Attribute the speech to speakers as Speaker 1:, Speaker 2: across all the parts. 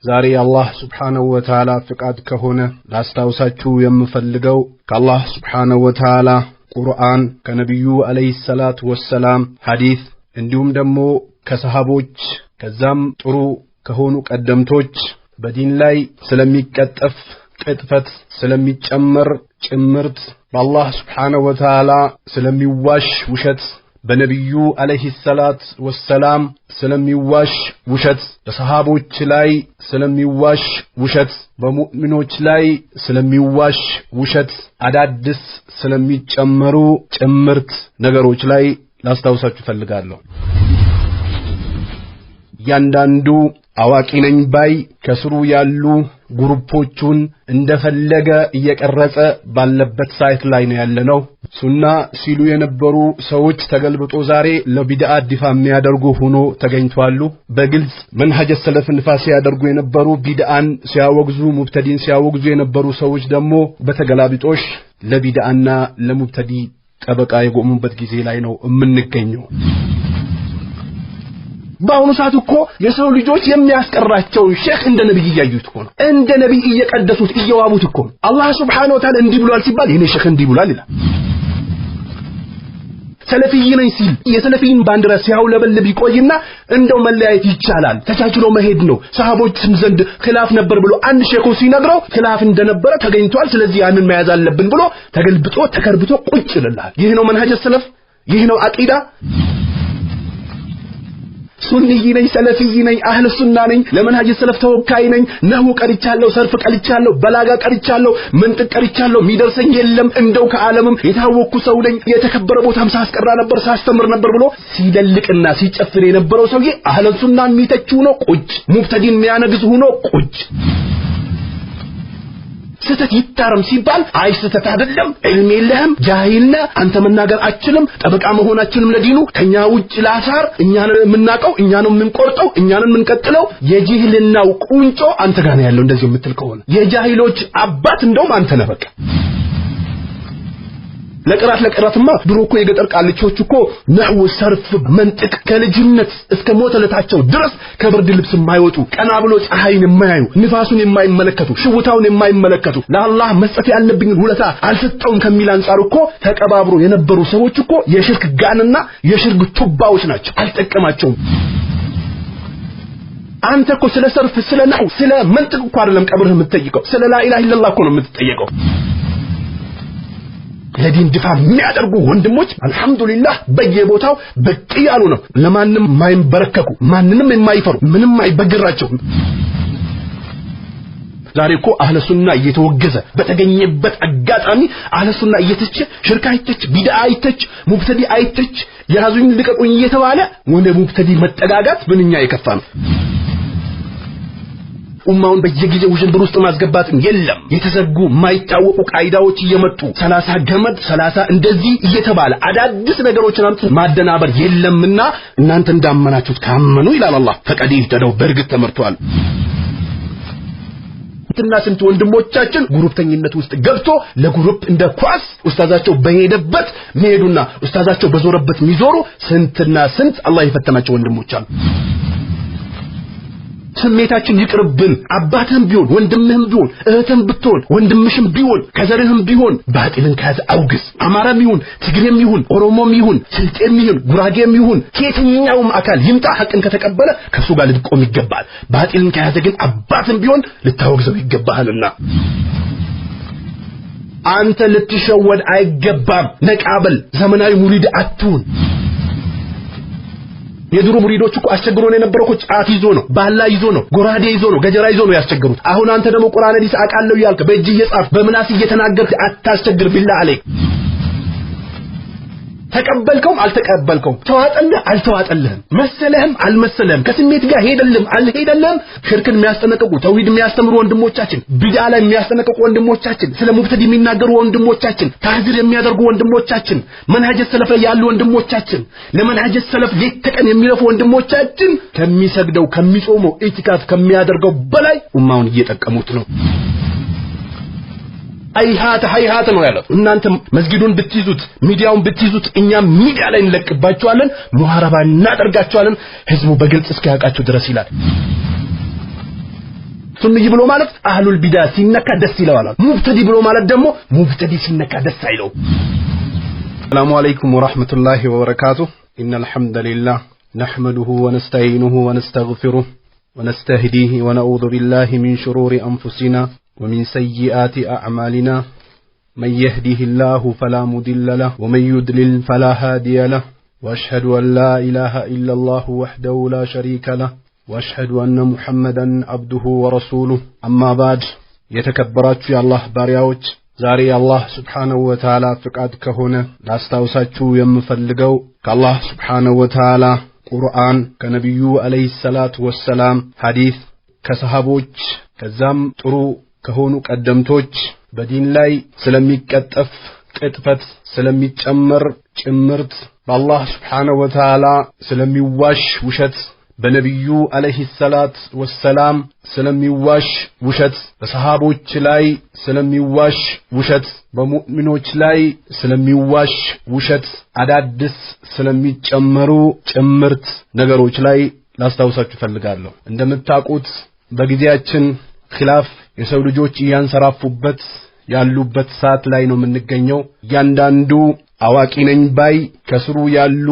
Speaker 1: ዛሬ አላህ Subhanahu Wa Ta'ala ፍቃድ ከሆነ ላስታውሳችሁ የምፈልገው ከአላህ Subhanahu Wa Ta'ala ቁርአን ከነብዩ አለይሂ ሰላቱ ወሰለም ሐዲስ እንዲሁም ደግሞ ከሰሃቦች ከዛም ጥሩ ከሆኑ ቀደምቶች በዲን ላይ ስለሚቀጠፍ ቅጥፈት ስለሚጨመር ጭምርት በአላህ Subhanahu Wa Ta'ala ስለሚዋሽ ውሸት በነብዩ አለይሂ ሰላቱ ወሰለም ስለሚዋሽ ውሸት በሰሃቦች ላይ ስለሚዋሽ ውሸት በሙእሚኖች ላይ ስለሚዋሽ ውሸት አዳድስ ስለሚጨመሩ ጭምርት ነገሮች ላይ ላስታውሳችሁ ፈልጋለሁ። ያንዳንዱ አዋቂ ነኝ ባይ ከስሩ ያሉ ግሩፖቹን እንደፈለገ እየቀረጸ ባለበት ሳይት ላይ ነው ያለነው። ሱና ሲሉ የነበሩ ሰዎች ተገልብጦ ዛሬ ለቢድዓ ዲፋ የሚያደርጉ ሆኖ ተገኝቷሉ። በግልጽ መንሀጀ ሰለፍ ንፋስ ያደርጉ የነበሩ ቢድዓን ሲያወግዙ ሙብተዲን ሲያወግዙ የነበሩ ሰዎች ደግሞ በተገላቢጦሽ ለቢድዓና ለሙብተዲ ጠበቃ የቆሙበት ጊዜ ላይ ነው የምንገኘው። በአሁኑ ሰዓት እኮ የሰው ልጆች የሚያስቀራቸው ሼክ እንደ ነብይ እያዩት እኮ ነው። እንደ ነብይ እየቀደሱት እየዋቡት እኮ ነው። አላህ Subhanahu Wa Ta'ala እንዲህ ብሏል ሲባል የኔ ሼክ እንዲህ ብሏል ይላል። ሰለፊይ ነኝ ሲል የሰለፊን ባንዲራ ሲያውለበልብ ይቆይና እንደው መለያየት ይቻላል ተቻችሎ መሄድ ነው ሰሃቦችም ዘንድ ኺላፍ ነበር ብሎ አንድ ሼክ ሲነግረው ኺላፍ እንደነበረ ተገኝቷል ስለዚህ ያንን መያዝ አለብን ብሎ ተገልብጦ ተከርብቶ ቁጭ ይላል። ይህ ነው መንሀጀ ሰለፍ፣ ይህ ነው አቂዳ። ሱንኒ ነኝ ሰለፊይ ነኝ አህለ ሱና ነኝ ለመንሀጅ ሰለፍ ተወካይ ነኝ ነህው ቀርቻለሁ ሰርፍ ቀርቻለሁ በላጋ ቀርቻለሁ መንጥቅ ቀርቻለሁ ሚደርሰኝ የለም እንደው ከዓለምም የታወኩ ሰው ነኝ የተከበረ ቦታም ሳስቀራ ነበር ሳስተምር ነበር ብሎ ሲደልቅና ሲጨፍር የነበረው ሰውዬ አህለ ሱናን ሚተቹ ነው ቁጭ ሙብተዲን ሚያነግዝ ሆኖ ቁጭ ስተት ይታረም ሲባል አይ ስተት አይደለም ዕልም የለህም ጃሂልና አንተ መናገር አችልም ጠበቃ መሆናችንም ለዲኑ ከኛ ውጭ ላሳር እኛን የምናቀው እኛን የምንቆርጠው እኛን የምንቀጥለው የጅህልናው ቁንጮ አንተ ጋር ነው ያለው እንደዚህ የምትል ከሆነ የጃሂሎች አባት እንደውም አንተ ነህ በቃ ለቀራትማ ድሮ እኮ የገጠር ቃልቾች እኮ ነህው ሰርፍ መንጥቅ ከልጅነት እስከ ሞተለታቸው ድረስ ከብርድ ልብስ የማይወጡ ቀና ብሎ ፀሐይን የማያዩ ንፋሱን የማይመለከቱ ሽውታውን የማይመለከቱ ለአላህ መስጠት ያለብኝ ሁለታ አልሰጠውም ከሚል አንፃር እኮ ተቀባብሮ የነበሩ ሰዎች እኮ የሽርክ ጋንና የሽርክ ቱባዎች ናቸው አልጠቀማቸውም። አንተ እኮ ስለ ሰርፍ ስለ ነህው ስለ መንጥቅ እኮ አይደለም ቀብርህ የምትጠይቀው ስለ ላኢላሃ ኢላላህ እኮ ነው የምትጠይቀው። ለዲን ድፋ የሚያደርጉ ወንድሞች አልহামዱሊላህ በየቦታው በቂያሉ ነው ለማንም ማይንበረከኩ ማንንም የማይፈሩ ምንም አይበግራቸው። ዛሬ እኮ አህለ ሱና እየተወገዘ በተገኘበት አጋጣሚ አህለ ሱና እየተቸ ሽርክ አይተች ቢድዓ አይተች ሙብተዲ አይተች ያዙኝ ልቀቁኝ እየተባለ ወንደ ሙብተዲ መጠጋጋት ምንኛ የከፋ ነው። ኡማውን በየጊዜው ውዥንብር ውስጥ ማስገባትም የለም የተዘጉ ማይታወቁ ቃይዳዎች እየመጡ 30 ገመድ 30 እንደዚህ እየተባለ አዳዲስ ነገሮችን አምጥ ማደናበር የለምና እናንተ እንዳመናችሁት ካመኑ ይላል አላህ ፈቀድ ይተደው በርግጥ ተመርቷል። እንትና ስንት ወንድሞቻችን ግሩፕተኝነት ውስጥ ገብቶ ለግሩፕ እንደ ኳስ ኡስታዛቸው በሄደበት መሄዱና ኡስታዛቸው በዞረበት ሚዞሩ ስንትና ስንት አላህ የፈተናቸው ወንድሞች አሉ። ስሜታችን ይቅርብን። አባትህም ቢሆን ወንድምህም ቢሆን እህትም ብትሆን ወንድምሽም ቢሆን ከዘርህም ቢሆን ባጢልን ካዝ አውግዝ። አማራም ይሁን ትግሬም ይሁን ኦሮሞም ይሁን ስልጤም ይሁን ጉራጌም ይሁን ከየትኛውም አካል ይምጣ ሐቅን ከተቀበለ ከሱ ጋር ልትቆም ይገባል። ባጢልን ካዝ ግን አባትም ቢሆን ልታወግዘው ይገባልና አንተ ልትሸወድ አይገባም። ነቃበል ዘመናዊ ሙሪድ አትሁን። የድሮ ሙሪዶች እኮ አስቸግሮን የነበረው እኮ ጫት ይዞ ነው ባላ ይዞ ነው ጎራዴ ይዞ ነው ገጀራ ይዞ ነው ያስቸግሩት። አሁን አንተ ደግሞ ቁርአን ሐዲስ አቃለው ያልክ በእጅ እየጻፍ በመናስ እየተናገርክ አታስቸግር ቢላህ አለይክ። ተቀበልከውም አልተቀበልከውም ተዋጠልህ አልተዋጠልህም መሰለህም አልመሰለህም ከስሜት ጋር ሄደልም አልሄደልም ሽርክን የሚያስጠነቅቁ ተውሂድ የሚያስተምሩ ወንድሞቻችን ቢድዓ ላይ የሚያስጠነቅቁ ወንድሞቻችን ስለ ሙብተዲ የሚናገሩ ወንድሞቻችን ታህዚር የሚያደርጉ ወንድሞቻችን መንሀጀ ሰለፍ ላይ ያሉ ወንድሞቻችን ለመንሀጀ ሰለፍ ሌተቀን የሚለፉ ወንድሞቻችን ከሚሰግደው ከሚጾመው ኢቲካፍ ከሚያደርገው በላይ ኡማውን እየጠቀሙት ነው። አይሃት ነው ያለው። እናንተ መስጊዱን ብትይዙት ሚዲያውን ብትይዙት እኛ ሚዲያ ላይ እንለቅባቸዋለን ሙሐረባ እናደርጋቸዋለን ህዝቡ በግልጽ እስኪያውቃቸው ድረስ ይላል። ሱንይ ብሎ ማለት አህሉል ቢዳ ሲነካ ደስ ይለዋል ሙብተዲ ብሎ ማለት ደግሞ ሙብተዲ ሲነካ ደስ አይለው السلام عليكم ورحمة الله وبركاته إن الحمد لله نحمده ونستعينه ونستغفره ونستهديه ونعوذ بالله من شرور أنفسنا ومن سيئات أعمالنا من يهده الله فلا مضل له ومن يضلل فلا هادي له وأشهد أن لا إله إلا الله وحده لا شريك له وأشهد أن محمدا عبده ورسوله أما بعد يتكبرات يا الله بارياوج ዛሬ አላህ Subhanahu Wa Ta'ala ፍቃድ ከሆነ ላስታውሳችሁ የምፈልገው ከአላህ Subhanahu Wa Ta'ala ቁርአን ከነብዩ አለይሂ ሰላቱ ወሰለም ሐዲስ ከሰሃቦች ከዛም ጥሩ ከሆኑ ቀደምቶች በዲን ላይ ስለሚቀጠፍ ቅጥፈት ስለሚጨመር ጭምርት በአላህ Subhanahu Wa Ta'ala ስለሚዋሽ ውሸት በነብዩ አለይሂ ሰላቱ ወሰለም ስለሚዋሽ ውሸት በሰሃቦች ላይ ስለሚዋሽ ውሸት በሙእሚኖች ላይ ስለሚዋሽ ውሸት አዳዲስ ስለሚጨመሩ ጭምርት ነገሮች ላይ ላስታውሳችሁ ፈልጋለሁ እንደምታውቁት በጊዜያችን ኺላፍ የሰው ልጆች ያንሰራፉበት ያሉበት ሰዓት ላይ ነው የምንገኘው ያንዳንዱ አዋቂ ነኝ ባይ ከስሩ ያሉ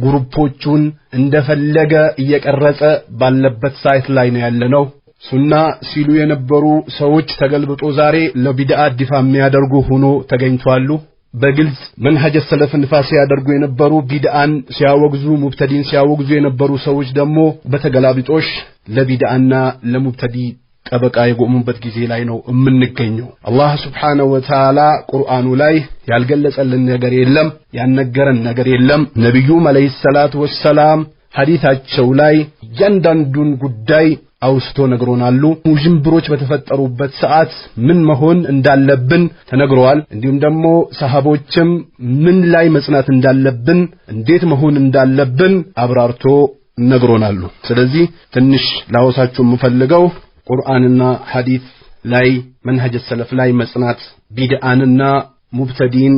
Speaker 1: ግሩፖቹን እንደፈለገ እየቀረጸ ባለበት ሳይት ላይ ነው ያለነው ሱና ሲሉ የነበሩ ሰዎች ተገልብጦ ዛሬ ለቢድዓ ዲፋ የሚያደርጉ ሆኖ ተገኝቷሉ በግልጽ መንሐጀ ሰለፍን ፋሲ ያደርጉ የነበሩ ቢድዓን ሲያወግዙ ሙብተዲን ሲያወግዙ የነበሩ ሰዎች ደግሞ በተገላቢጦሽ ለቢድዓና ለሙብተዲ ጠበቃ የቆሙበት ጊዜ ላይ ነው የምንገኘው አላህ Subhanahu Wa Ta'ala ቁርአኑ ላይ ያልገለጸልን ነገር የለም ያነገረን ነገር የለም ነብዩ አለይሂ ሰላቱ ወሰለም ሐዲሳቸው ላይ ያንዳንዱን ጉዳይ አውስቶ ነግሮናሉ ሙጅምብሮች በተፈጠሩበት ሰዓት ምን መሆን እንዳለብን ተነግሯል እንዲሁም ደግሞ ሰሃቦችም ምን ላይ መጽናት እንዳለብን እንዴት መሆን እንዳለብን አብራርቶ ነግሮናሉ ስለዚህ ትንሽ ላወሳችሁ የምፈልገው ቁርአንና ሐዲስ ላይ መንሐጀ ሰለፍ ላይ መጽናት ቢድዓንና ሙብተዲን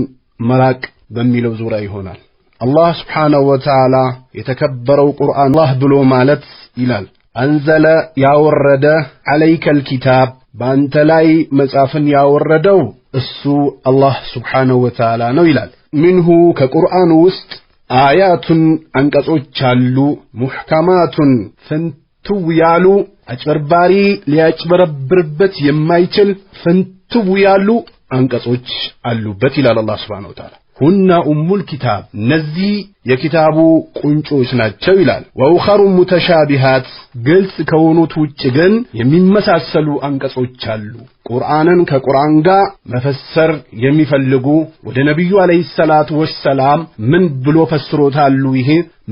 Speaker 1: መራቅ በሚለው ዙሪያ ይሆናል አላህ Subhanahu Wa Ta'ala የተከበረው ቁርአን አላህ ብሎ ማለት ይላል አንዘለ ያወረደ አለይከል ኪታብ ባንተ ላይ መጽሐፍን ያወረደው እሱ አላህ Subhanahu Wa Ta'ala ነው ይላል ምንሁ ከቁርአን ውስጥ አያቱን አንቀጾች አሉ ሙህከማቱን ፍንቱ ያሉ አጭበርባሪ ሊያጭበረብርበት የማይችል ፍንቱ ያሉ አንቀጾች አሉበት ይላል አላህ Subhanahu Wa Ta'ala ሁና ኡሙል ኪታብ እነዚህ የኪታቡ ቁንጮች ናቸው ይላል ወኡኸሩ ሙተሻቢሃት ግልጽ ከሆኑት ውጭ ግን የሚመሳሰሉ አንቀጾች አሉ ቁርአንን ከቁርአን ጋር መፈሰር የሚፈልጉ ወደ ነብዩ አለይሂ ሰላቱ ወሰለም ምን ብሎ ፈስሮታሉ ይሄ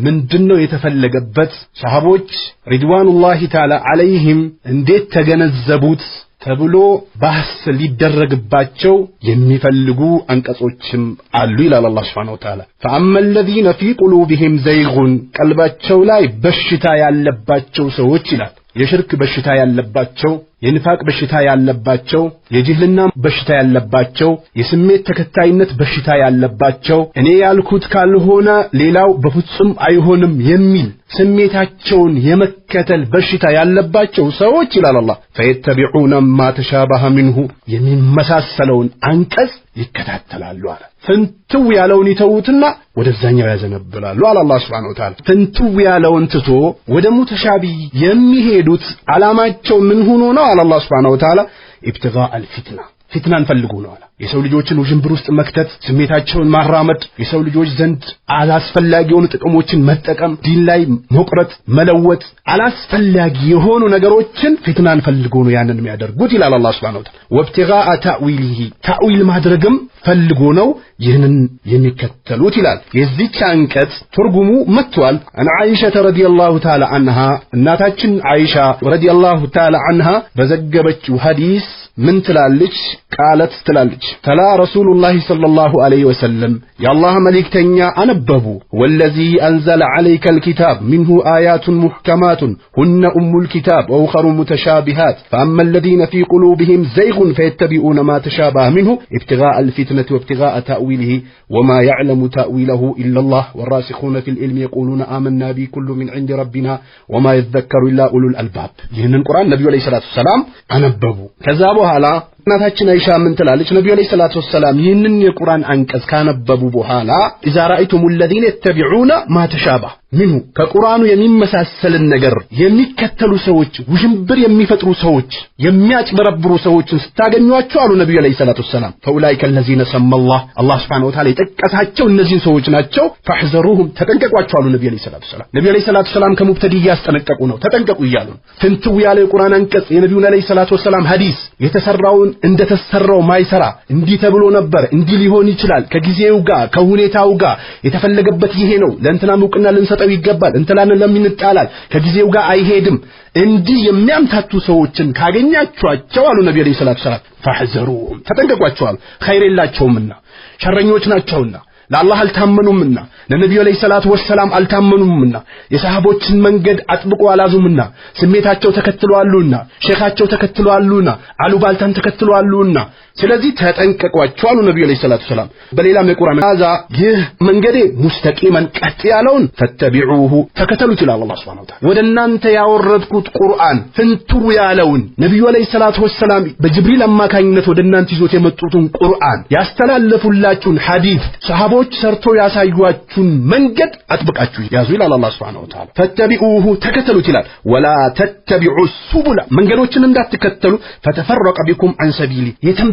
Speaker 1: ምንድነው የተፈለገበት ሰሃቦች ሪድዋኑላሂ ተዓላ አለይሂም እንዴት ተገነዘቡት ተብሎ ባህስ ሊደረግባቸው የሚፈልጉ አንቀጾችም አሉ ይላል አላህ Subhanahu Wa Ta'ala فأما الذين في قلوبهم زيغ ቀልባቸው ላይ በሽታ ያለባቸው ሰዎች ይላል የሽርክ በሽታ ያለባቸው የንፋቅ በሽታ ያለባቸው የጅህልና በሽታ ያለባቸው የስሜት ተከታይነት በሽታ ያለባቸው እኔ ያልኩት ካልሆነ ሌላው በፍጹም አይሆንም የሚል ስሜታቸውን የመከተል በሽታ ያለባቸው ሰዎች ይላል አላህ ፈየተቢዑነ ማ ተሻበሀ ሚንሁ የሚመሳሰለውን አንቀጽ ይከታተላሉ አለ ፍንትው ያለውን ይተውትና ወደዛኛው ያዘነብላሉ አለ አላህ Subhanahu Wa Ta'ala ፍንትው ያለውን ትቶ ወደ ሙተሻቢ የሚሄዱት አላማቸው ምን ሆኖ ነው አለ አላህ Subhanahu Wa Ta'ala ኢብቲጋእ አልፊትና ፊትናን ፈልጉ ነው አለ የሰው ልጆችን ውዥንብር ውስጥ መክተት ስሜታቸውን ማራመድ የሰው ልጆች ዘንድ አላስፈላጊ የሆኑ ጥቅሞችን መጠቀም ዲን ላይ መቁረጥ መለወጥ አላስፈላጊ የሆኑ ነገሮችን ፊትናን ፈልጉ ነው ያንን የሚያደርጉት ይላል አላህ Subhanahu Wa Ta'ala ወብቲጋእ ተእዊሊሂ ተእዊል ማድረግም ፈልጎ ነው ይህንን የሚከተሉት ይላል የዚህ አንቀጽ ትርጉሙ መጥቷል አን አይሻ ረዲየላሁ ተዓላ አንሃ እናታችን አይሻ ረዲየላሁ ተዓላ አንሃ በዘገበችው ሐዲስ ምን ትላለች ቃለት ትላለች ተላ ረሱሉላህ ሰለላሁ ዐለይሂ ወሰለም የአላህ መልእክተኛ አነበቡ ወለዚ አንዘለ ዐለይከ الكتاب منه آيات محكمات هن أم الكتاب وأخر متشابهات فأما الذين في قلوبهم زيغ فيتبعون ما تشابه منه ابتغاء الفتنة وابتغاء تأويله وما يعلم تأويله إلا الله والراسخون في العلم يقولون آمنا به كل من عند ربنا وما يذكر إلا أولو الألباب ይህንን ቁርአን ነብዩ አለይሂ ሰላቱ ሰላም አነበቡ ከዛ በኋላ እናታችን አይሻ ምን ትላለች ነብዩ አለይሂ ሰላቱ ሰላም ይህንን የቁርአን አንቀጽ ካነበቡ በኋላ ኢዛ ረአይቱም الذين يتبعون ما تشابه منه ከቁርአኑ የሚመሳሰልን ነገር የሚከተሉ ሰዎች ውዥንብር የሚፈጥሩ ሰዎች የሚያጭበረብሩ ሰዎችን ስታገኙአቸው አሉ ነብዩ አለይሂ ሰላቱ ሰላም فاولئك الذين سمى الله سبحانه وتعالى የጠቀሳቸው እነዚህን ሰዎች ናቸው فاحذروهم ተጠንቀቋቸው አሉ ነብዩ አለይሂ ሰላቱ ሰላም ነብዩ አለይሂ ሰላቱ ሰላም ከሙብተዲ ያስጠነቀቁ ነው ተጠንቀቁ ይያሉ ፍንትው ያለ የቁርአን አንቀጽ የነብዩ አለይሂ ሰላቱ ሰላም ሐዲስ የተሰራውን እንደተሰራው ማይሰራ እንዲህ ተብሎ ነበር እንዲህ ሊሆን ይችላል ከጊዜው ጋር ከሁኔታው ጋር የተፈለገበት ይሄ ነው ለእንትና ሙቅና ልንሰጠው ይገባል እንተላን ለምን ይጣላል ከጊዜው ጋር አይሄድም እንዲህ የሚያምታቱ ሰዎችን ካገኛችኋቸው አሉ ነብዩ አለይሂ ሰላቱ ሰላም فاحذروهم ተጠንቀቋቸው ኸይር የላቸውምና ሸረኞች ናቸውና ለአላህ አልታመኑምና ለነብዩ አለይሂ ሰላቱ ወሰለም አልታመኑምና የሰሃቦችን መንገድ አጥብቆ አላዙምና ስሜታቸው ተከትለዋልና ሼኻቸው ተከትለዋልና አሉባልታን ተከትለዋልና ስለዚህ ተጠንቀቋቸው አሉ ነብዩ አለይሂ ሰላቱ ሰላም በሌላም የቁርአን አዛ ይህ መንገዴ ሙስተቂመን ቀጥ ያለውን ፈተቢዑሁ ተከተሉት ይላል አላህ Subhanahu Wa Ta'ala ወደናንተ ያወረድኩት ቁርአን ፍንትው ያለውን ነብዩ አለይሂ ሰላቱ ወሰለም በጅብሪል አማካኝነት ወደናንተ ይዞት የመጡትን ቁርአን ያስተላለፉላችሁን ሐዲስ ሰሃቦች ሰርቶ ያሳዩአችሁን መንገድ አጥብቃችሁ ያዙ ይላል አላህ Subhanahu Wa Ta'ala ፈተቢዑሁ ተከተሉት ይላል ወላ ተተቢዑ ሱቡላ መንገዶችን እንዳትከተሉ ፈተፈረቀ ቢኩም አን ሰቢሊ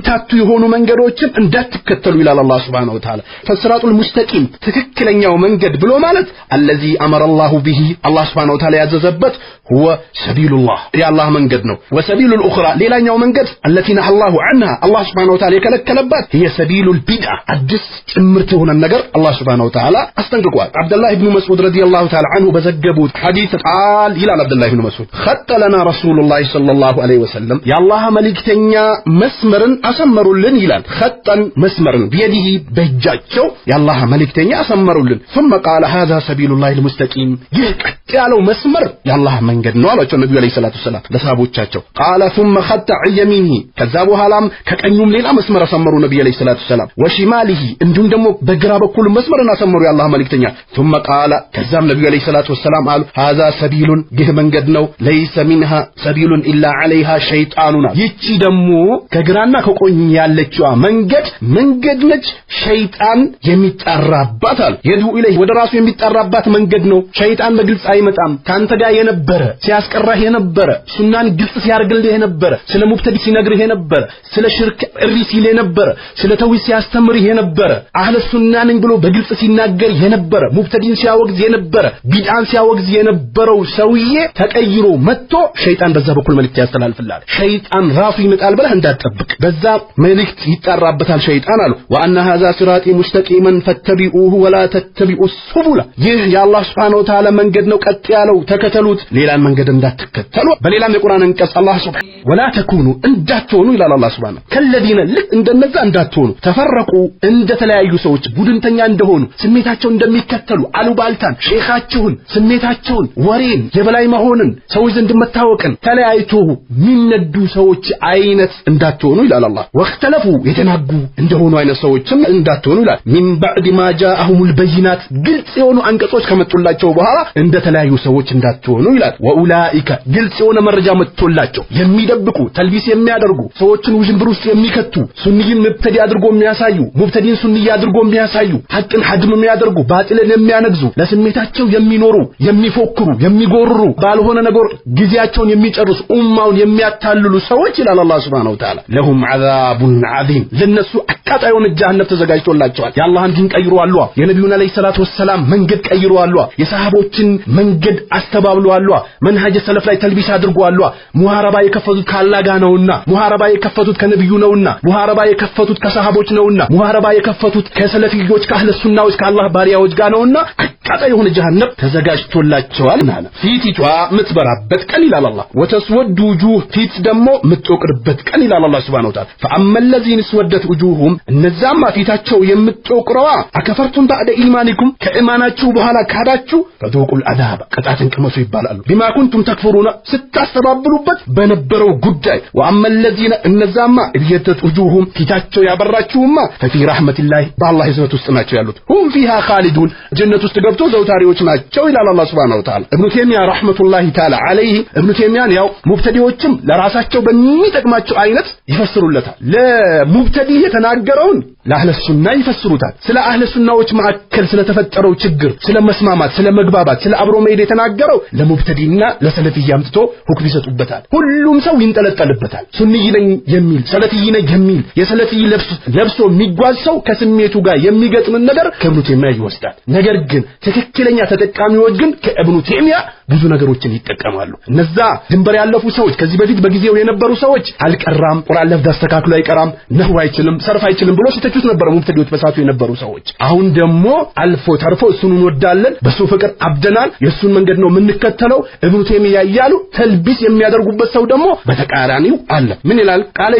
Speaker 1: ታቱ የሆኑ መንገዶችን እንዳትከተሉ ይላል አላህ Subhanahu Wa Ta'ala ፈስራቱል ሙስተቂም ትክክለኛው መንገድ ብሎ ማለት الذي امر الله به አላህ Subhanahu Wa Ta'ala ያዘዘበት هو سبيل الله የአላህ መንገድ ነው وسبيل الاخرى ሌላኛው መንገድ التي نهى الله عنها አላህ Subhanahu Wa Ta'ala የከለከለባት هي سبيل البدع አዲስ ጭምርት የሆነ ነገር አላህ Subhanahu Wa Ta'ala አስጠንቅቋል አብዱላህ ኢብኑ መስዑድ ረዲየላሁ ተዓላ عنه በዘገቡት ሐዲስ ቃል ይላል አብዱላህ ኢብኑ መስዑድ خط لنا رسول الله صلى الله عليه وسلم የአላህ መልእክተኛ መስመርን አሰመሩልን ይላል خطን መስመርን بيده በእጃቸው የአላህ መልእክተኛ አሰመሩልን ثم قال هذا سبيل الله المستقيم ይህ ቀጥ ያለው መስመር የአላህ መንገድ ነው አሏቸው ነብዩ አለይሂ ሰላቱ ሰላም ለሳቦቻቸው قال ثم خط عن يمينه ከዛ በኋላም ከቀኙም ሌላ መስመር አሰመሩ ነብዩ አለይሂ ሰላቱ ሰላም وشماله እንዲሁም ደግሞ በግራ በኩል መስመርን አሰመሩ የአላህ መልእክተኛ ثم قال ከዛም ነብዩ አለይሂ ሰላቱ ሰላም አሉ هذا سبيل ይህ መንገድ ነው ليس منها سبيل الا عليها شيطان ይቺ ደግሞ ከግራና ከቆኝ ያለችዋ መንገድ ነች ሸይጣን የሚጣራባታል የዱ ኢለይ ወደ ራሱ የሚጣራባት መንገድ ነው ሸይጣን በግልጽ አይመጣም ካንተ ጋር የነበረ ሲያስቀራህ የነበረ ሱናን ግልጽ ሲያርግልህ የነበረ ስለ ሙብተዲ ሲነግርህ የነበረ ስለ ሽርክ ሲል የነበረ ስለ ተውሂድ ሲያስተምርህ የነበረ አህለ ሱና ነኝ ብሎ በግልጽ ሲናገር የነበረ ሙብተዲን ሲያወግዝ የነበረ ቢድዓን ሲያወግዝ የነበረው ሰውዬ ተቀይሮ መጥቶ ሸይጣን በዛ በኩል መልእክት ያስተላልፍልሃል ሸይጣን ራሱ ይመጣል ብለህ እንዳትጠብቅ በዛ መልእክት ይጣራበታል ሸይጣን አሉ وان هذا صراطي مستقيما فاتبعوه ولا تتبعوا السبل ይህ የአላህ Subhanahu Wa Ta'ala መንገድ ነው ቀጥ ያለው ተከተሉት ሌላን መንገድ እንዳትከተሉ በሌላም የቁርአን አንቀጽ አላህ Subhanahu ولا تكونوا እንዳትሆኑ ይላል አላህ Subhanahu ከለዲነ እንደነዛ እንዳትሆኑ ተፈረቁ እንደተለያዩ ሰዎች ቡድንተኛ እንደሆኑ ስሜታቸው እንደሚከተሉ አሉባልታን ሼኻቸውን ስሜታቸውን ወሬን የበላይ መሆንን ሰዎች ዘንድ መታወቅን ተለያይቶ ሚነዱ ሰዎች አይነት እንዳትሆኑ ይላል አላህ ወختلፉ የተናጉ እንደሆኑ አይነት ሰዎችም እንዳትሆኑ ይላል من بعد ما جاءهم البينات ግልጽ የሆኑ አንቀጾች ከመጡላቸው በኋላ እንደተለያዩ ሰዎች እንዳትሆኑ ይላል ወኡላኢከ ግልጽ የሆነ መረጃ መጥቶላቸው የሚደብቁ ተልቢስ የሚያደርጉ ሰዎችን ውዥንብር ውስጥ የሚከቱ ሱንይን ሙብተዲ አድርጎ የሚያሳዩ ሙብተዲን ሱንይ አድርጎ የሚያሳዩ ሐቅን ሐድም የሚያደርጉ ባጢልን የሚያነግዙ ለስሜታቸው የሚኖሩ የሚፎክሩ የሚጎርሩ ባልሆነ ነገር ጊዜያቸውን የሚጨርሱ ኡማውን የሚያታልሉ ሰዎች ይላል አላህ Subhanahu Wa Ta'ala ለሁም عذابٌ عظيم ለነሱ አቃጣዩን ጀሃነም ተዘጋጅቶላቸዋል የአላህን ዲን ቀይረዋል የነብዩን አለይሂ ሰላቱ ወሰለም መንገድ ቀይረዋል የሰሃቦችን መንገድ አስተባብለዋል መንሃጀ ሰለፍ ላይ ተልቢስ አድርገዋል ሙሐረባ የከፈቱት ካላህ ጋር ነውና ሙሐረባ የከፈቱት ከነብዩ ነውና ሙሐረባ የከፈቱት ከሰሃቦች ነውና ሙሐረባ የከፈቱት ከሰለፊዮች ከአህለ ሱናዎች ከአላህ ባሪያዎች ጋር ነውና ቃጣይ የሆነ ጀሃነም ተዘጋጅቶላቸዋል ማለት ፊቲቷ ምትበራበት ቀን ይላል አላህ ወተስወዱ ውጁህ ፊት ደግሞ ምትጠቁርበት ቀን ይላል አላህ Subhanahu Wa Ta'ala فأما الذين اسودت وجوههم እነዛማ ፊታቸው የምትጠቁረዋ አከፈርቱም بعد ኢማኒኩም ከኢማናችሁ በኋላ ካዳችሁ ፈذوقوا العذاب ቅጣትን ቅመሱ ይባላሉ بما كنتم تكفرون ስታስተባብሉበት በነበረው ጉዳይ وأما الذين እነዛማ እየተት وجوههم ፊታቸው ያበራችሁማ ففي رحمة الله بالله ይዘት ውስጥ ናቸው ያሉት هم فيها خالدون ጀነት ውስጥ ገብተው ዘውታሪዎች ናቸው ይላል አላህ Subhanahu Wa Ta'ala ኢብኑ ተይሚያ ረህመቱላሂ ተዓላ ዐለይሂ ኢብኑ ተይሚያን ያው ሙብተዲዎችም ለራሳቸው በሚጠቅማቸው አይነት ይፈስሩለታል ለሙብተዲ የተናገረውን ለአህለ ሱና ይፈስሩታል ስለ አህለ ሱናዎች ማዕከል ስለተፈጠረው ችግር ስለ መስማማት ስለ መግባባት ስለ አብሮ መሄድ የተናገረው ለሙብተዲና ለሰለፊያ አምጥቶ ሁክም ይሰጡበታል ሁሉም ሰው ይንጠለጠልበታል ሱንይ ነኝ የሚል ሰለፊይ ነኝ የሚል የሰለፊይ ለብሶ የሚጓዝ ሰው ከስሜቱ ጋር የሚገጥም ነገር ከኢብኑ ተይሚያ ይወስዳል ነገር ግን ትክክለኛ ተጠቃሚዎች ግን ከኢብኑ ተይሚያ ብዙ ነገሮችን ይጠቀማሉ እነዛ ድንበር ያለፉ ሰዎች ከዚህ በፊት በጊዜው የነበሩ ሰዎች አልቀራም ቁርአን ለፍዝ አስተካክሎ አይቀራም ነህው አይችልም ሰርፍ አይችልም ብሎ ሲተቹት ነበር ሙብተዲዎች በሳቱ የነበሩ ሰዎች አሁን ደግሞ አልፎ ተርፎ እሱን እንወዳለን በሱ ፍቅር አብደናል የሱን መንገድ ነው የምንከተለው ኢብኑ ተይሚያ ያያሉ ተልቢስ የሚያደርጉበት ሰው ደግሞ በተቃራኒው አለ ምን ይላል ቃለ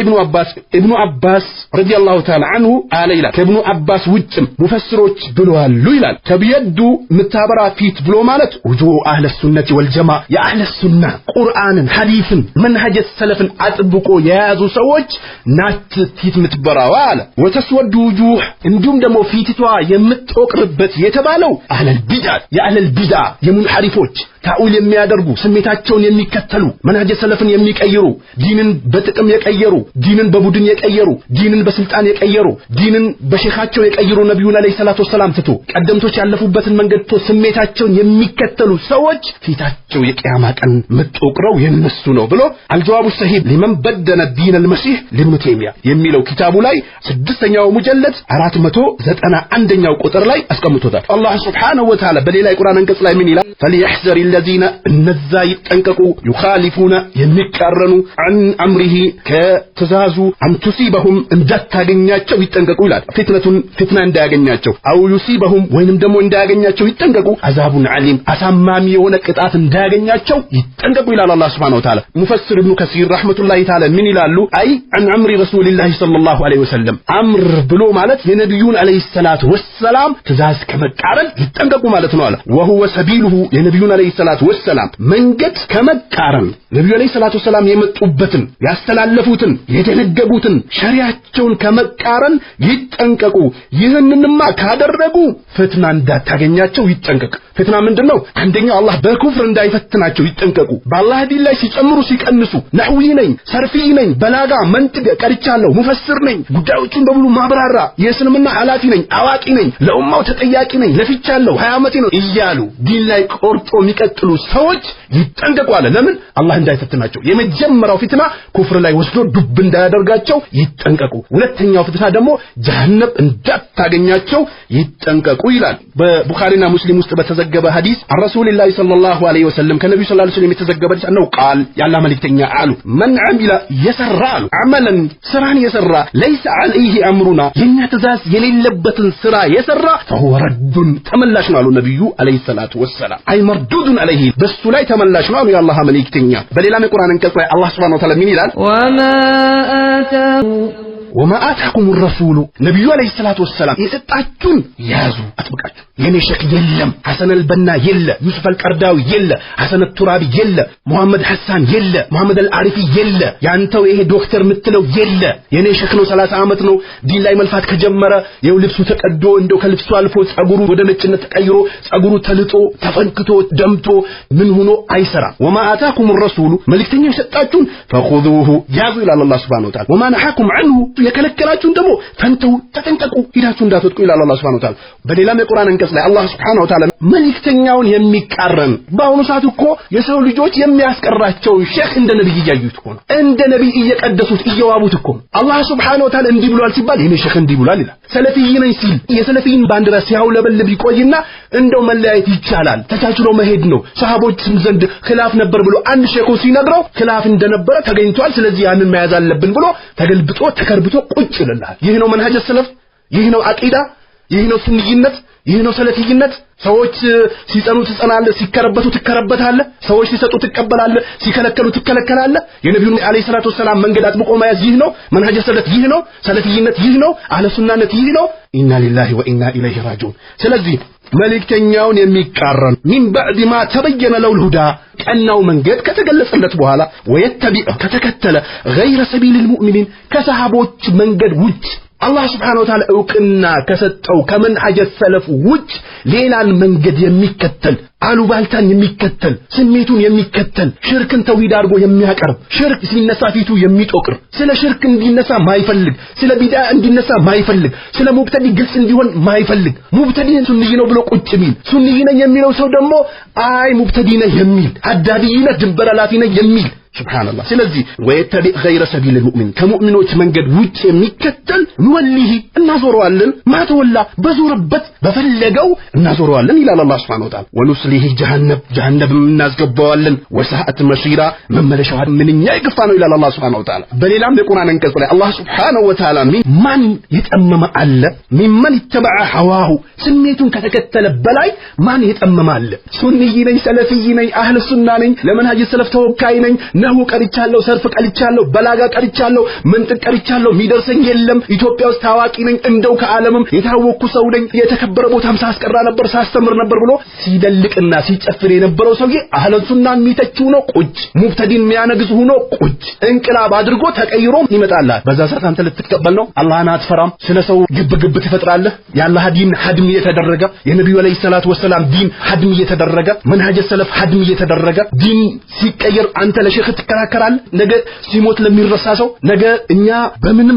Speaker 1: ኢብኑ አባስ ረዲየላሁ ተዓላ አንሁ አለ ይላል ከኢብኑ አባስ ውጭም ሙፈስሮች ብለዋል ይላል ተብየዱ ምታበራ ፊት ብሎ ማለት ወጆ አህለ ሱነቲ ወልጀማ የአህለ ሱና ቁርአንን ሐዲስን መንሃጀ ሰለፍን አጥብቆ የያዙ ሰዎች ናት ፊት ምትበራው አለ ወተስወዱ ውጁህ እንዲሁም ደግሞ ፊትቷ የምትወቅርበት የተባለው አህለል ቢድዓ የአህለል ቢድዓ የሙንሐሪፎች ታኡል የሚያደርጉ ስሜታቸውን የሚከተሉ መንሃጀ ሰለፍን የሚቀይሩ ዲንን በጥቅም የቀየሩ ዲንን በቡድን የቀየሩ ዲንን በስልጣን የቀየሩ ዲንን በሸኻቸው የቀየሩ ነብዩና አለይሂ ሰላቱ ወሰለም ትቶ ቀደምቶች ያለፉበትን መንገድ ቶ ስሜታቸውን የሚከተሉ ሰዎች ፊታቸው የቂያማ ቀን ምትወቅረው የነሱ ነው ብሎ አልጀዋቡ ሰሂህ ለመን በደነ ዲን አልመሲህ ለኢብኑ ተይሚያ የሚለው ኪታቡ ላይ 6ኛው ሙጀለድ 491ኛው ቁጥር ላይ አስቀምጦታል አላህ Subhanahu Wa Ta'ala በሌላ የቁርአን አንቀጽ ላይ ምን ይላል فليحذر الذين እነዛ ይጠንቀቁ يخالفون የሚቃረኑ عن امره ከተዛዙ አን ቱሲበሁም እንዳታገኛቸው ይጠንቀቁ ይላል ፍትና እንዳያገኛቸው አው ዩሲበሁም ወይንም ደግሞ እንዳያገኛቸው ይጠንቀቁ አዛቡን ዓሊም አሳማሚ የሆነ ቅጣት እንዳያገኛቸው ይጠንቀቁ ይላል አላህ Subhanahu Wa Ta'ala ሙፈሲር ኢብኑ ከሲር ረህመቱላሂ ተዓላ ምን ይላሉ አይ عن امر رسول الله صلى الله عليه وسلم امر ብሎ ማለት የነብዩን አለይሂ ሰላቱ ወሰለም ትዛዝ ከመቃረን ይጠንቀቁ ማለት ነው አለ وهو سبيله የነብዩን አለይሂ ሰላቱ ወሰለም መንገድ ከመቃረን ነብዩ አለይሂ ሰላቱ ወሰለም የመጡበትን ያስተላለፉትን የደነገጉትን ሸሪዓቸውን ከመቃረን ይጠንቀቁ ይህንንማ ካደረጉ ፍትና እንዳታገኛቸው ይጠንቀቁ ፍትና ምንድነው አንደኛው አላህ በኩፍር እንዳይፈትናቸው ይጠንቀቁ በአላህ ዲን ላይ ሲጨምሩ ሲቀንሱ ነህዊ ነኝ ሰርፊ ነኝ በላጋ መንጥቅ ቀርቻለሁ ሙፈስር ነኝ ጉዳዮችን በሙሉ ማብራራ የእስልምና ሐላፊ ነኝ አዋቂ ነኝ ለኡማው ተጠያቂ ነኝ ለፍቻለሁ 20 ዓመቴ ነው እያሉ ዲን ላይ ቆርጦ የሚቀጥሉ ሰዎች ይጠንቀቁ አለ ለምን አላህ እንዳይፈትናቸው የመጀመሪያው ፍትና ኩፍር ላይ ወስዶ ዱብ እንዳያደርጋቸው ይጠንቀቁ ሁለተኛው ፍትና ደግሞ ጀሃነም እንዳታገኛቸው ይጠንቀቁ ይላል በቡኻሪና ሙስሊም ውስጥ በተዘገበ ሐዲስ ረሱላህ ሰለላሁ ዐለይሂ ወሰለም ከነብዩ ሰለላሁ ዐለይሂ ወሰለም የተዘገበ ሐዲስ ነው ቃል ያላ መልእክተኛ አሉ من عمل يسرع عملا سران يسرع ليس عليه امرنا የኛ ትእዛዝ የሌለበትን ስራ የሰራ فهو رد ተመላሽ ነው አሉ ነብዩ አለይሂ ሰላቱ ወሰለም አይ መርዱድ عليه በሱ ላይ ተመላሽ ነው አሉ የአላህ መልእክተኛ በሌላም የቁርአን አንቀጽ ላይ አላህ Subhanahu Wa Ta'ala ምን ይላል وما آتاكم الرسول نبي عليه الصلاة والسلام يسطاچون يازو اطبقاچو የኔ ሸክ የለም ሐሰን አልበና የለ ዩሱፍ አልቀርዳዊ የለ ሐሰን الترابي የለ መሐመድ ሐሳን የለ መሐመድ አልአሪፊ የለ ያንተው ይሄ ዶክተር ምትለው የለ የኔ ሸክ ነው 30 ዓመት ነው ዲን ላይ መልፋት ከጀመረ የው ልብሱ ተቀዶ እንደው ከልብሱ አልፎ ጸጉሩ ወደ ነጭነት ተቀይሮ ጸጉሩ ተልጦ ተፈንክቶ ደምቶ ምን ሆኖ አይሰራ وما آتاكم الرسول መልእክተኛ የሰጣችሁን فخذوه ያዙ ይላል አላህ Subhanahu Wa Ta'ala وما نهاكم عنه የከለከላችሁን ደግሞ ፈንተው ተጠንቀቁ ሂዳችሁ እንዳትወጥቁ ይላል አላህ Subhanahu Wa Ta'ala በሌላም የቁርአን አንቀጽ ላይ አላህ Subhanahu Wa Ta'ala መልእክተኛውን የሚቃረን በአሁኑ ሰዓት እኮ የሰው ልጆች የሚያስቀራቸው ሼክ እንደ ነብይ እያዩት እኮ ነው እንደ ነብይ እየቀደሱት እየዋቡት እኮ አላህ Subhanahu Wa Ta'ala እንዲህ ብሏል ሲባል የኔ ሼክ እንዲህ ብሏል ይላል ሰለፊይ ነኝ ሲል የሰለፊይን ባንዲራ ሲያውለበልብ ይቆይና እንደው መለያየት ይቻላል ተቻችሎ መሄድ ነው ሰሃቦች ዘንድ ኺላፍ ነበር ብሎ አንድ ሼክ ሲነግረው ኺላፍ እንደነበረ ተገኝቷል ስለዚህ ያንን መያዝ አለብን ብሎ ተገልብጦ ተከርብቶ ቁጭ ይላል ይህ ነው መንሃጀ ሰለፍ ይህ ነው አቂዳ ይህ ነው ሱንይነት ይህ ነው ሰለፊይነት ሰዎች ሲጸኑ ትጸናለህ ሲከረበቱ ትከረበታለህ ሰዎች ሲሰጡ ትቀበላለህ ሲከለከሉ ትከለከላለህ የነብዩ አለይሂ ሰላቱ ወሰለም መንገድ አጥብቆ መያዝ ይህ ነው መንሀጀ ሰለፍ ይህ ነው ሰለፊይነት ይህ ነው አህለ ሱናነት ይህ ነው ኢና ሊላሂ ወኢና ኢለይሂ ራጂዑን ስለዚህ መልእክተኛውን የሚቃረን ሚን بعد ما تبين له الهدى ቀናው መንገድ ከተገለጸለት በኋላ ወየተቢዕ ከተከተለ غير سبيل المؤمنين ከሰሃቦች መንገድ ውጭ አላህ Subhanahu Wa Ta'ala እውቅና ከሰጠው ከመንሀጀ ሰለፍ ውጭ ሌላን መንገድ የሚከተል አሉባልታን የሚከተል ስሜቱን የሚከተል ሽርክን ተውሂድ አድርጎ የሚያቀርብ ሽርክ ሲነሳ ፊቱ የሚጦቅር ስለ ሽርክ እንዲነሳ ማይፈልግ ስለ ቢድዓ እንዲነሳ ማይፈልግ ስለ ሙብተዲ ግልጽ እንዲሆን ማይፈልግ ሙብተዲ ሱንይ ነው ብሎ ቁጭ ቢል ሱንይ ነኝ የሚለው ሰው ደግሞ አይ ሙብተዲ ነኝ የሚል ሐዳዲ ነኝ ድንበረላፊ ነኝ የሚል ሱብሃንአላህ ስለዚህ ወየተቢዕ ገይረ ሰቢል المؤمن ከሙእሚኖች መንገድ ውጭ የሚከተል ንወሊሂ እናዞረዋለን ማተወላ በዞረበት በፈለገው እናዞረዋለን ይላል አላህ Subhanahu Wa Ta'ala ወኑስሊሂ ጀሃነም እናስገባዋለን ወሰዓት መሲራ መመለሻው ምንኛ ይገፋ ነው ይላል አላህ Subhanahu Wa Ta'ala በሌላም የቁርአን አንቀጽ ላይ አላህ Subhanahu Wa Ta'ala ማን የጠመመ አለ ሚመን ይተበዐ ሐዋሁ ስሜቱን ከተከተለ በላይ ማን የጠመመ አለ ሱንይ ነኝ ሰለፊይ ነኝ አህለ ሱና ነኝ ለመንሀጅ ሰለፍ ተወካይ ነኝ ነሁ ቀርቻለሁ ሰርፍ ቀርቻለሁ በላጋ ቀርቻለሁ መንጥቅ ቀርቻለሁ ሚደርሰኝ የለም ኢትዮጵያ ውስጥ ታዋቂ ነኝ እንደው ከዓለምም የታወኩ ሰው ነኝ የተከበረ ቦታም ሳስቀራ ነበር ሳስተምር ነበር ብሎ ሲደልቅና ሲጨፍር የነበረው ሰውዬ አህለ ሱናን የሚተችው ነው ቁጭ ሙብተዲን የሚያነግዝ ሆኖ ቁጭ እንቅላብ አድርጎ ተቀይሮ ይመጣልህ በዛ ሰዓት አንተ ልትቀበል ነው አላህን አትፈራም ስለ ሰው ግብግብ ትፈጥራለህ ያላህ ዲን ሐድም እየተደረገ የነብዩ አለይሂ ሰላቱ ወሰለም ዲን ሐድም እየተደረገ መንሀጀ ሰለፍ ሐድም እየተደረገ ዲን ሲቀየር አንተ ለሸህ ትከራከራል ነገ ሲሞት ለሚረሳ ሰው ነገ እኛ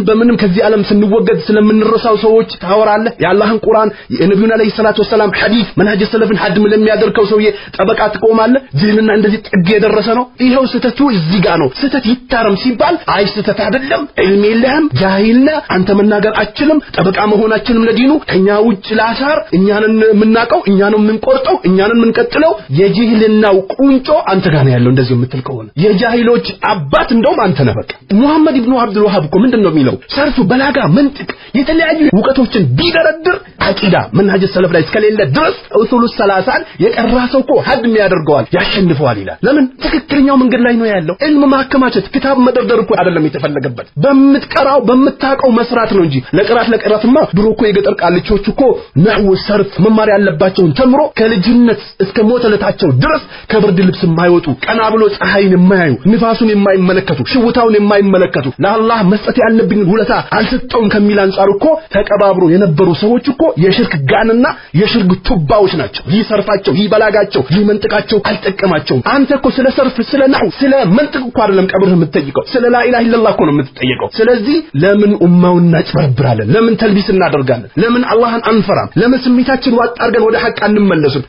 Speaker 1: በምንም ከዚህ ዓለም ስንወገድ ስለምንረሳው ሰዎች ታወራለህ የአላህን ቁርአን የነብዩን አለይሂ ሰላቱ ወሰለም ሐዲስ መንሀጀ ሰለፍን ሐድም ለሚያደርገው ሰውዬ ጠበቃ ትቆማለህ ጅህልና እንደዚህ ጥግ የደረሰ ነው ይሄው ስተቱ እዚህ ጋር ነው ስተት ይታረም ሲባል አይ ስተት አይደለም ኢልም የለህም ጃሂልና አንተ መናገር አትችልም ጠበቃ መሆናችንም ለዲኑ ከኛ ውጭ ላሳር እኛንን የምናቀው እኛንን የምንቆርጠው እኛንን የምንቀጥለው የጅህልናው ቁንጮ አንተ ጋር ነው ያለው እንደዚህ የምትል ከሆነ የጃሂሎች አባት እንደውም አንተ ነህ በቃ ሙሐመድ ኢብኑ አብዱል ወሃብ እኮ ምንድነው የሚለው ሰርፍ በላጋ መንጥቅ የተለያዩ ዕውቀቶችን ቢደረድር አቂዳ መንሀጀ ሰለፍ ላይ እስከሌለ ድረስ ኡሱሉ ሰላሳን የቀራ ሰው እኮ ሐድም ያደርገዋል ያሸንፈዋል ይላል ለምን ትክክለኛው መንገድ ላይ ነው ያለው ኢልም ማከማቸት ክታብ መደርደር እኮ አይደለም የተፈለገበት በምትቀራው በምታቀው መስራት ነው እንጂ ለቀራትማ ድሮ እኮ የገጠር ቃልቾች እኮ ነህው ሰርፍ መማር ያለባቸውን ተምሮ ከልጅነት እስከ ሞተለታቸው ድረስ ከብርድ ልብስ የማይወጡ ቀና ብሎ ፀሐይን የማያዩ ንፋሱን የማይመለከቱ ሽውታውን የማይመለከቱ ለአላህ መስጠት ያለብኝ ሁለታ አልሰጠውም ከሚል አንፃር እኮ ተቀባብሮ የነበሩ ሰዎች እኮ የሽርክ ጋንና የሽርክ ቱባዎች ናቸው ይሰርፋቸው ይበላጋቸው ይመንጥቃቸው አልጠቀማቸው አንተ እኮ ስለ ሰርፍ ስለ ነህው ስለ መንጥቅ እኮ አይደለም ቀብርህ የምትጠይቀው ስለ ላኢላሃ ኢላላህ እኮ ነው የምትጠይቀው ስለዚህ ለምን ኡማውን እናጭበረብራለን ለምን ተልቢስ እናደርጋለን ለምን አላህን አንፈራም ለምን ስሜታችን ዋጥ አድርገን ወደ ሐቅ አንመለስም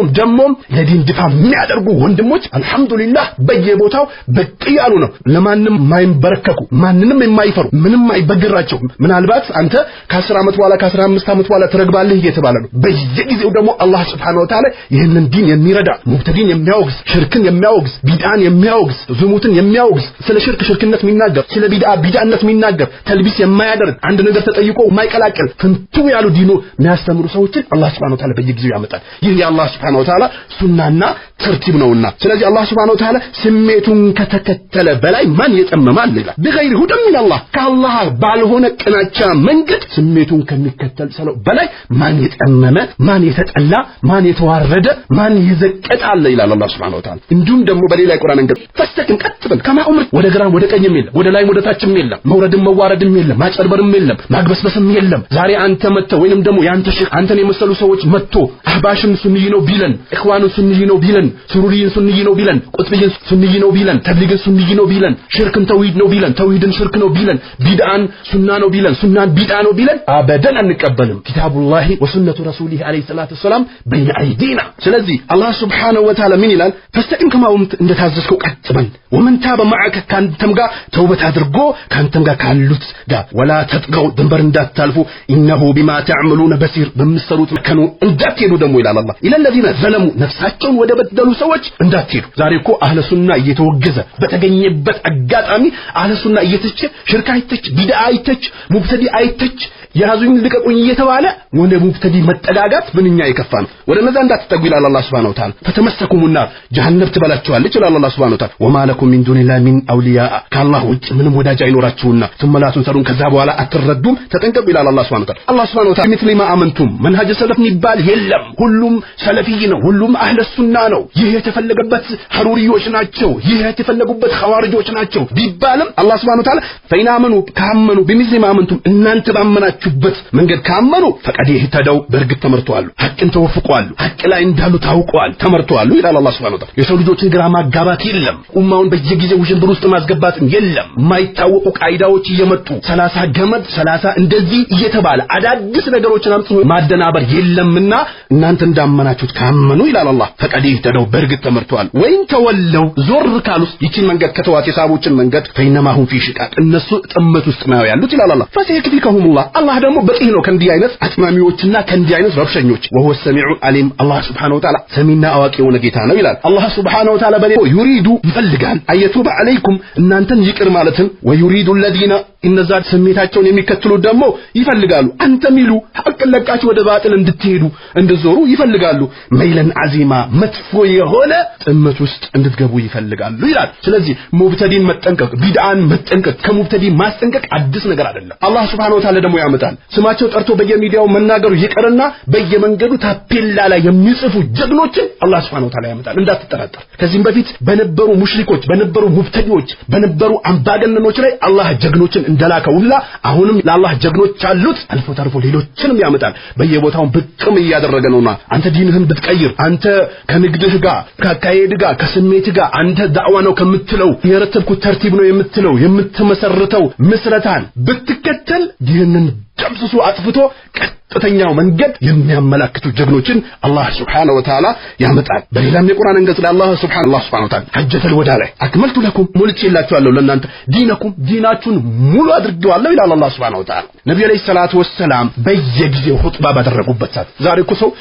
Speaker 1: ደሞም ለዲን ድፋ የሚያደርጉ ወንድሞች አልহামዱሊላህ በየቦታው በቅያሉ ነው ለማንም ማይንበረከኩ ማንንም የማይፈሩ ምንም አይበግራቸው ምናልባት አንተ ከ10 አመት በኋላ ከ15 አመት በኋላ ተረግባለህ እየተባለ ነው በየጊዜው ደግሞ አላህ Subhanahu Wa Ta'ala ይህንን ዲን የሚረዳ ሙብተዲን የሚያወግዝ ሽርክን የሚያወግዝ ቢድዓን የሚያወግዝ ዝሙትን የሚያወግዝ ስለ ሽርክነት የሚናገር ስለ ቢድዓነት የሚናገር ተልቢስ የማያደርግ አንድ ነገር ተጠይቆ የማይቀላቅል ፍንቱ ያሉ ዲኑ የሚያስተምሩ ሰዎችን አላህ Subhanahu Wa Ta'ala በየጊዜው ያመጣል ይህ የአላህ Subhanahu Wa Ta'ala ሱናና ተርቲብ ነውና ስለዚህ አላህ Subhanahu Wa Ta'ala ስሜቱን ከተከተለ በላይ ማን የጠመማል ይላል በغير هدى من الله ከአላህ ባልሆነ ቅናቻ መንገድ ስሜቱን ከሚከተል ሰው በላይ ማን የጠመመ ማን የተጠላ ማን የተዋረደ ማን ይዘቀጣል ይላል አላህ Subhanahu Wa Ta'ala እንዲሁም ደግሞ በሌላ ቁርአን አንቀጽ ፈስተቅም ቀጥበል ከማ ኡምር ወደ ግራም ወደ ቀኝም የለም ወደ ላይም ወደ ታችም የለም መውረድም መዋረድም የለም ማጨርበርም የለም ማግበስበስም የለም ዛሬ አንተ መተው ወይንም ደግሞ ያንተ ሼክ አንተን የመሰሉ ሰዎች መጥቶ አህባሽም ሱንይ ነው ቢለን ኢኽዋኑ ሱንይ ነው ቢለን ሱሩሪን ሱንይ ነው ቢለን ቁጥብይን ሱንይ ነው ቢለን ተብሊግን ሱንይ ነው ቢለን ሽርክን ተውሂድ ነው ቢለን ተውሂድን ሽርክ ነው ቢለን ቢድዓን ሱና ነው ቢለን ሱናን ቢድዓ ነው ቢለን አበደን አንቀበልም ኪታቡላሂ ወሱነቱ ረሱሊሂ አለይሂ ሰላቱ ወሰላም በይነ አይዲና ስለዚህ አላህ Subhanahu Wa Ta'ala ምን ይላል ፈስተቂም ከማውም እንደታዘዝከው ቀጥበል ወመን ታበ ማዕከ ካንተም ጋር ተውበት አድርጎ ካንተም ጋር ካሉት ጋር ወላ ተጥገው ድንበር እንዳታልፉ ኢነሁ ቢማ ተዕመሉነ በሲር በምትሰሩት መከኑ እንዳትሄዱ ደግሞ ይላል አላህ ኢለለዚነ ዘለሙ ነፍሳቸውን ወደ በደሉ ሰዎች እንዳትሄዱ ዛሬ እኮ አህለ ሱና እየተወገዘ በተገኘበት አጋጣሚ አህለ ሱና እየተቸ ሽርክ አይተች ቢድዓ አይተች ሙብተዲ አይተች ያዙኝ ልቀቁኝ እየተባለ ወደ ሙብተዲ መጠጋጋት ምንኛ የከፋ ነው። ወደ ነዛ እንዳትጠጉ ይላል አላህ Subhanahu Wa Ta'ala። ፈተመሰኩሙና ጀሃነም ትበላችኋለች ይላል አላህ Subhanahu Wa Ta'ala። ወማለኩም ሚን ዱኒላሂ ሚን አውሊያ ከአላህ ውጭ ምንም ወዳጅ አይኖራችሁና ثم لا تنصرون ከዛ በኋላ አትረዱም ተጠንቀቁ ይላል አላህ Subhanahu Wa Ta'ala። አላህ Subhanahu Wa Ta'ala مثل ما አመንቱም መንሃጅ ሰለፍ ይባል የለም ሁሉም ሰለፊይ ነው ሁሉም አህለ ሱና ነው ይሄ የተፈለገበት ሐሩሪዮች ናቸው ይሄ የተፈለጉበት ኸዋሪጆች ናቸው ቢባልም አላህ Subhanahu Wa Ta'ala ፈይናመኑ ካመኑ بمثل ما አመንቱም እናንተ ባመናችሁበት መንገድ ካመኑ ፈቀድ ይህተደው በርግጥ ተመርተዋል ሐቅን ተወፍቀዋል ሐቅ ላይ እንዳሉ ታውቀዋል ተመርተዋል ይላል አላህ Subhanahu Wa Ta'ala። የሰው ልጆችን ግራ ማጋባት የለም ኡማውን በየጊዜው ውዥንብር ውስጥ ማስገባት የለም ማይታወቁ ቃይዳዎች እየመጡ 30 ገመድ 30 እንደዚህ እየተባለ አዳዲስ ነገሮችን አምጥቶ ማደናበር የለምና እናንተ እንዳመናችሁት ካመኑ ይላል አላህ ፈቀድ ይህተደው በርግጥ ተመርተዋል። ወይን ተወለው ዞር ካሉስ ይቺን መንገድ ከተዋት የሳቦችን መንገድ ፈይነማሁም ፊ ሽቃቅ እነሱ ጥመት ውስጥ ነው ያሉት ይላል አላህ። ፈሰይክፊከሁሙላህ አላህ ደግሞ በቂ ነው ከእንዲህ አይነት አጥማሚዎችና ከእንዲህ አይነት ረብሸኞች ወሆ ሰሚዑ አሊም አላህ Subhanahu Wa Ta'ala ሰሚና አዋቂ የሆነ ጌታ ነው ይላል አላህ Subhanahu Wa Ta'ala። በሌላ ዩሪዱ ይፈልጋል አየቱበ አለይኩም እናንተን ይቅር ማለትን ወዩሪዱ الذين እነዛ ስሜታቸውን የሚከተሉ ደግሞ ይፈልጋሉ አንተሚሉ ሐቅ ለቃችሁ ወደ ባጥል እንድትሄዱ እንድትዞሩ ይፈልጋሉ መይለን አዚማ መጥፎ የሆነ ጥመት ውስጥ እንድትገቡ ይፈልጋሉ ይላል። ስለዚህ ሙብተዲን መጠንቀቅ ቢድዓን መጠንቀቅ ከሙብተዲ ማስጠንቀቅ አዲስ ነገር አይደለም። አላህ Subhanahu Wa Ta'ala ደግሞ ያመጣል ስማቸው ጠርቶ በየሚዲያው መናገሩ ይቀርና በየመንገዱ ታፔላ ላይ የሚጽፉ ጀግኖችን አላህ Subhanahu Wa Ta'ala ያመጣል እንዳትጠራጠር። ከዚህም በፊት በነበሩ ሙሽሪኮች በነበሩ ሙብተዲዎች በነበሩ አምባገነኖች ላይ አላህ ጀግኖችን እንደላከውላ አሁንም ለአላህ ጀግኖች አሉት አልፎ ተርፎ ሌሎችንም ያመጣል በየቦታው ብቅም እያደረገ ነውና አንተ ዲንህን ብትቀይር አንተ ከንግድህ ጋር ከካይድ ጋር ከስሜት ጋር አንተ ዳዕዋ ነው ከምትለው የረተብኩት ተርቲብ ነው የምትለው የምትመሰርተው ምስረታን ብትከተል ዲንህን ደምስሶ አጥፍቶ ቀጥተኛው መንገድ የሚያመላክቱ ጀግኖችን አላህ Subhanahu Wa Ta'ala ያመጣል። በሌላም የቁርአን አንቀጽ ላይ አላህ Subhanahu Wa Ta'ala ሐጀተል ወዳ ላይ አክመልቱ ለኩም ሞልቼላችኋለሁ ለእናንተ ዲነኩም ዲናችሁን ሙሉ አድርጌዋለሁ ይላል አላህ Subhanahu Wa Ta'ala። ነብዩ አለይሂ ሰላቱ ወሰለም በየጊዜው ኹጥባ ባደረጉበት ሰዓት ዛሬ እኮ ሰው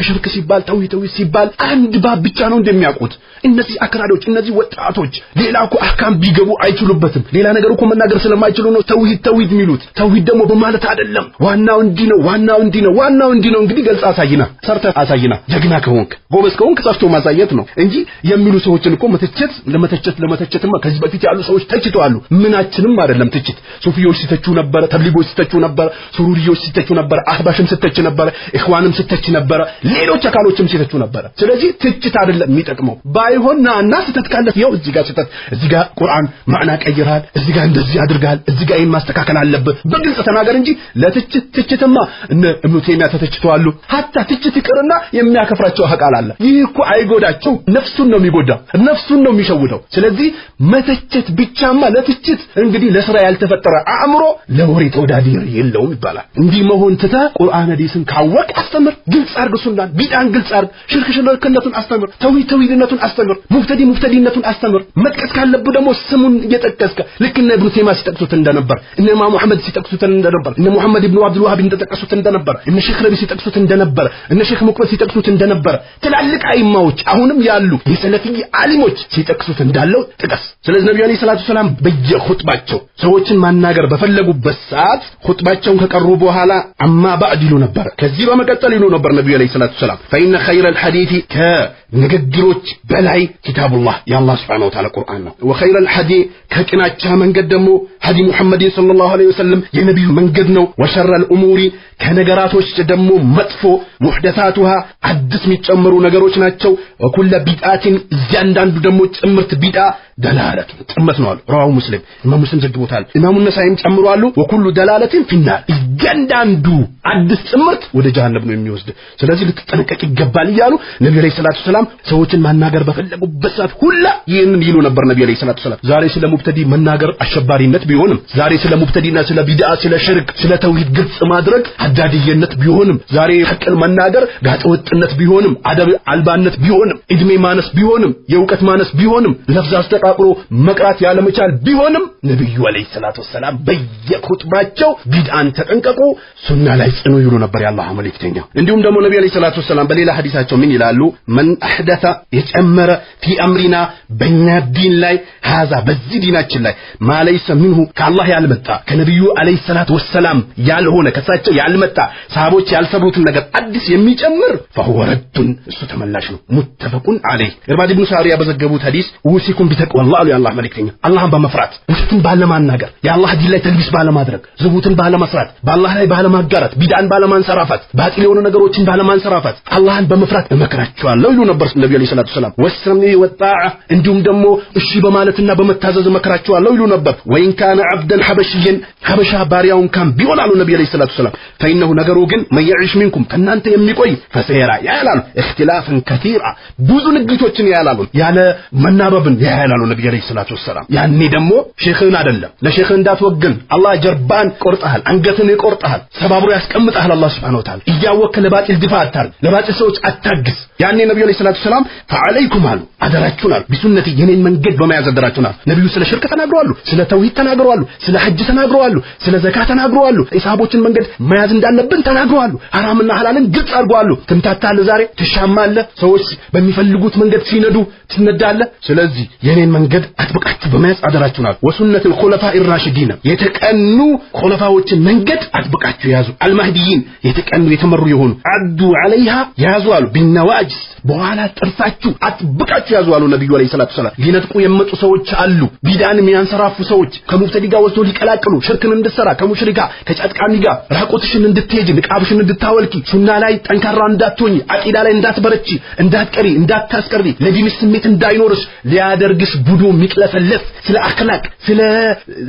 Speaker 1: ሽርክ ሲባል ተውሂድ ሲባል አንድ ባብ ብቻ ነው እንደሚያውቁት እነዚህ አክራዶች እነዚህ ወጣቶች ሌላ እኮ አህካም ቢገቡ አይችሉበትም ሌላ ነገር እኮ መናገር ስለማይችሉ ነው ተውሂድ የሚሉት ተውሂድ ደግሞ በማለት አይደለም ዋናው እንዲህ ነው ዋናው እንዲህ ነው እንግዲህ ገልጻ አሳይና ሰርተ አሳይና ጀግና ከሆንክ ጎበዝ ከሆንክ ሰርቶ ማሳየት ነው እንጂ የሚሉ ሰዎችን እኮ ለመተቸትማ ከዚህ በፊት ያሉ ሰዎች ተችተዋል ምናችንም አይደለም ትችት ሱፊዮች ሲተቹ ነበር ተብሊጎች ሲተቹ ነበር ሱሩሪዮች ሲተቹ ነበር አህባሽም ሲተቹ ነበር ኢኽዋንም ሲተቹ ነበር ሌሎች አካሎችም ሲተቹ ነበር። ስለዚህ ትችት አይደለም የሚጠቅመው ባይሆንና እና ተተካለፍ ይው እዚህ ጋር ሲተት እዚህ ጋር ቁርአን ማዕና ቀይራል እዚህ ጋር እንደዚህ አድርጋል እዚህ ጋር ይሄን ማስተካከል አለበት በግልጽ ተናገር እንጂ ለትችትማ እነ ኢብኑ ተይሚያ ተተችተዋል hatta ትችት ይቅርና የሚያከፍራቸው ሐቃል አለ ይህ እኮ አይጎዳቸው ነፍሱን ነው የሚጎዳው ነፍሱን ነው የሚሸውደው። ስለዚህ መተቸት ብቻማ ለትችት እንግዲህ ለስራ ያልተፈጠረ አእምሮ ለወሬ ተወዳዳሪ የለውም ይባላል። እንዲህ መሆን ተታ ቁርአን ሐዲስን ካወቅ አስተምር ግልጽ አድርግ ሱናን ቢዳን ግልጽ አድርግ ሽርክነቱን አስተምር ተውሂድነቱን አስተምር ሙብተዲነቱን አስተምር መጥቀስ ካለብህ ደግሞ ስሙን እየጠቀስከ ልክ እነ ኢብኑ ተይሚያ ሲጠቅሱት እንደነበር እነ ኢማሙ አህመድ ሲጠቅሱት እንደነበር እነ ሙሐመድ ኢብኑ አብዱል ወሃብ እንደጠቀሱት እንደነበር እነ ሼክ ረቢ ሲጠቅሱት እንደነበር እነ ሼክ ሙቅበል ሲጠቅሱት እንደነበር ትላልቅ አይማዎች አሁንም ያሉ የሰለፊ ዓሊሞች ሲጠቅሱት እንዳለው ጥቀስ። ስለዚህ ነብዩ አለይሂ ሰላቱ ሰላም በየኹጥባቸው ሰዎችን ማናገር በፈለጉበት ሰዓት ኹጥባቸውን ከቀሩ በኋላ አማ ባዕድ ይሉ ነበር ከዚህ በመቀጠል ይሉ ነበር ነብዩ አለይሂ ሰላቱ ሰላም ፈኢነ ኸይረል ሐዲሲ ከንግግሮች በላይ ኪታቡላህ የአላህ Subhanahu Wa Ta'ala ቁርአን ነው ወኸይረል ሐዲ ከቅናቻ መንገድ ደግሞ ሐዲ ሙሐመድ ሰለላሁ ዐለይሂ ወሰለም የነብዩ መንገድ ነው ወሸረል ኡሙሪ ከነገራቶች ደግሞ መጥፎ ሙህደሳቱሃ አዲስ የሚጨመሩ ነገሮች ናቸው ወኩለ ቢድዓቲን እያንዳንዱ ደግሞ ጭምርት ቢድዓ ደላለት ጥመት ነው ራው ሙስሊም ሙስሊም ዘግቦታል ኢማሙ ነሳኢም ጨምሯሉ ወኩሉ ደላለቲን ፊናር እያንዳንዱ አዲስ ጭምርት ወደ ጀሃነም ነው የሚወስድ። ስለዚህ ልትጠነቀቅ ይገባል ይያሉ ነብዩ አለይሂ ሰላቱ ሰላም ሰዎችን ማናገር በፈለጉበት ሰዓት ሁላ ይህንን ይሉ ነበር ነብዩ አለይሂ ሰላቱ ሰላም። ዛሬ ስለ ሙብተዲ መናገር አሸባሪነት ቢሆንም ዛሬ ስለ ሙብተዲና ስለ ቢድዓ ስለ ሽርክ ስለ ተውሂድ ግልጽ ማድረግ አዳዲየነት ቢሆንም ዛሬ ሐቅን መናገር ጋጠወጥነት ቢሆንም አደብ አልባነት ቢሆንም እድሜ ማነስ ቢሆንም የውቀት ማነስ ቢሆንም ለፍዝ አስተቃቅሎ መቅራት ያለመቻል ቢሆንም ነብዩ አለይሂ ሰላቱ ሰላም በየኹጥባቸው ቢድዓን ተጠንቀቁ ተጠንቀቁ ሱና ላይ ጽኑ ይሉ ነበር ያላህ መልእክተኛ እንዲሁም ደግሞ ነብዩ አለይሂ ሰላቱ ወሰለም በሌላ ሐዲሳቸው ምን ይላሉ من احدث የጨመረ في امرنا በእኛ ዲን ላይ هذا በዚህ ዲናችን ላይ ما ليس منه ከአላህ ያልመጣ ከነብዩ አለይሂ ሰላቱ ወሰለም ያልሆነ ከሳቸው ያልመጣ ሰሃቦች ያልሰሩትን ነገር አዲስ የሚጨምር فهو رد እሱ ተመላሽ ነው متفقون عليه ኢርባድ ኢብኑ ሳሪያ በዘገቡት ሐዲስ ወሲኩም ቢተቅዋ አላህ ያላህ መልእክተኛ አላህን በመፍራት ውሸትን ባለማናገር የአላህ ዲን ላይ ተልቢስ ባለማድረግ ዝሙትን ባለመስራት በአላህ ላይ ባለማጋራት ቢድዓን ባለማንሰራፋት ባጢል የሆኑ ነገሮችን ባለማንሰራፋት አላህን በመፍራት እመክራቸዋለሁ ይሉ ነበር ነብዩ አለይሂ ሰላቱ ሰላም ወሰምኒ ወጣዓ እንዲሁም ደግሞ እሺ በማለትና በመታዘዝ እመክራቸዋለሁ ይሉ ነበር ወይን ካነ አብደን ሐበሽየን ሐበሻ ባሪያውን ካም ቢሆን አሉ ነብዩ አለይሂ ሰላቱ ሰላም ፈኢነሁ ነገሩ ግን መይዕሽ ሚንኩም ከናንተ የሚቆይ ፈሰራ ያላሉ اختلافን ከثيرا ብዙ ንግቶችን ያላሉ ያለ መናበብን ያላሉ ነብዩ አለይሂ ሰላቱ ሰላም ያኔ ደግሞ ሼኽን አይደለም ለሼኽ እንዳትወግን አላህ ጀርባን ቆርጣል አንገትን ይቆርጣል ሰባብሮ ያስቀምጣል አላህ Subhanahu Wa Ta'ala እያወከ ለባጢል ድፋታል ለባጢል ሰዎች አታግስ ያኔ ነብዩ አለይሂ ሰላቱ ሰላም ፈዓለይኩም አሉ አደራችሁናል ቢሱነቲ የኔን መንገድ በመያዝ አደራችሁናል ነብዩ ስለ ሽርክ ተናግረዋል ስለ ተውሂድ ተናግረዋል ስለ ሐጅ ተናግረዋል ስለ ዘካት ተናግረዋል ኢሳቦችን መንገድ መያዝ እንዳለብን ተናግረዋል ሐራምና ሐላልን ግልጽ አድርገዋል ትምታታለ ዛሬ ትሻማለ ሰዎች በሚፈልጉት መንገድ ሲነዱ ትነዳለ ስለዚህ የኔን መንገድ አጥብቃችሁ በመያዝ አደራችሁናል ወሱነቱ الخلفاء الراشدين የተቀኑ ኹለፋዎችን መንገድ አጥብቃችሁ ያዙ አልማህዲይን የተቀኑ የተመሩ ይሆኑ አዱ عليها ያዙአሉ ቢነዋጅስ በኋላ ጥርሳችሁ አጥብቃችሁ ያዙአሉ ነብዩ አለይሂ ሰላቱ ሰላም ሊነጥቁ የመጡ ሰዎች አሉ ቢዳን የሚያንሰራፉ ሰዎች ከሙብተዲ ጋር ወስዶ ሊቀላቅሉ ሽርክን እንድትሰራ ከሙሽሪካ ከጫጥቃሚ ጋር ራቆትሽን እንድትሄጂ ንቃብሽን እንድታወልቂ ሱና ላይ ጠንካራ እንዳትሆኚ አቂዳ ላይ እንዳትበረቺ እንዳትቀሪ እንዳታስቀሪ ለዲንሽ ስሜት እንዳይኖርሽ ሊያደርግሽ ቡዱ ሚቅለፈለፍ ስለ አኽላቅ ስለ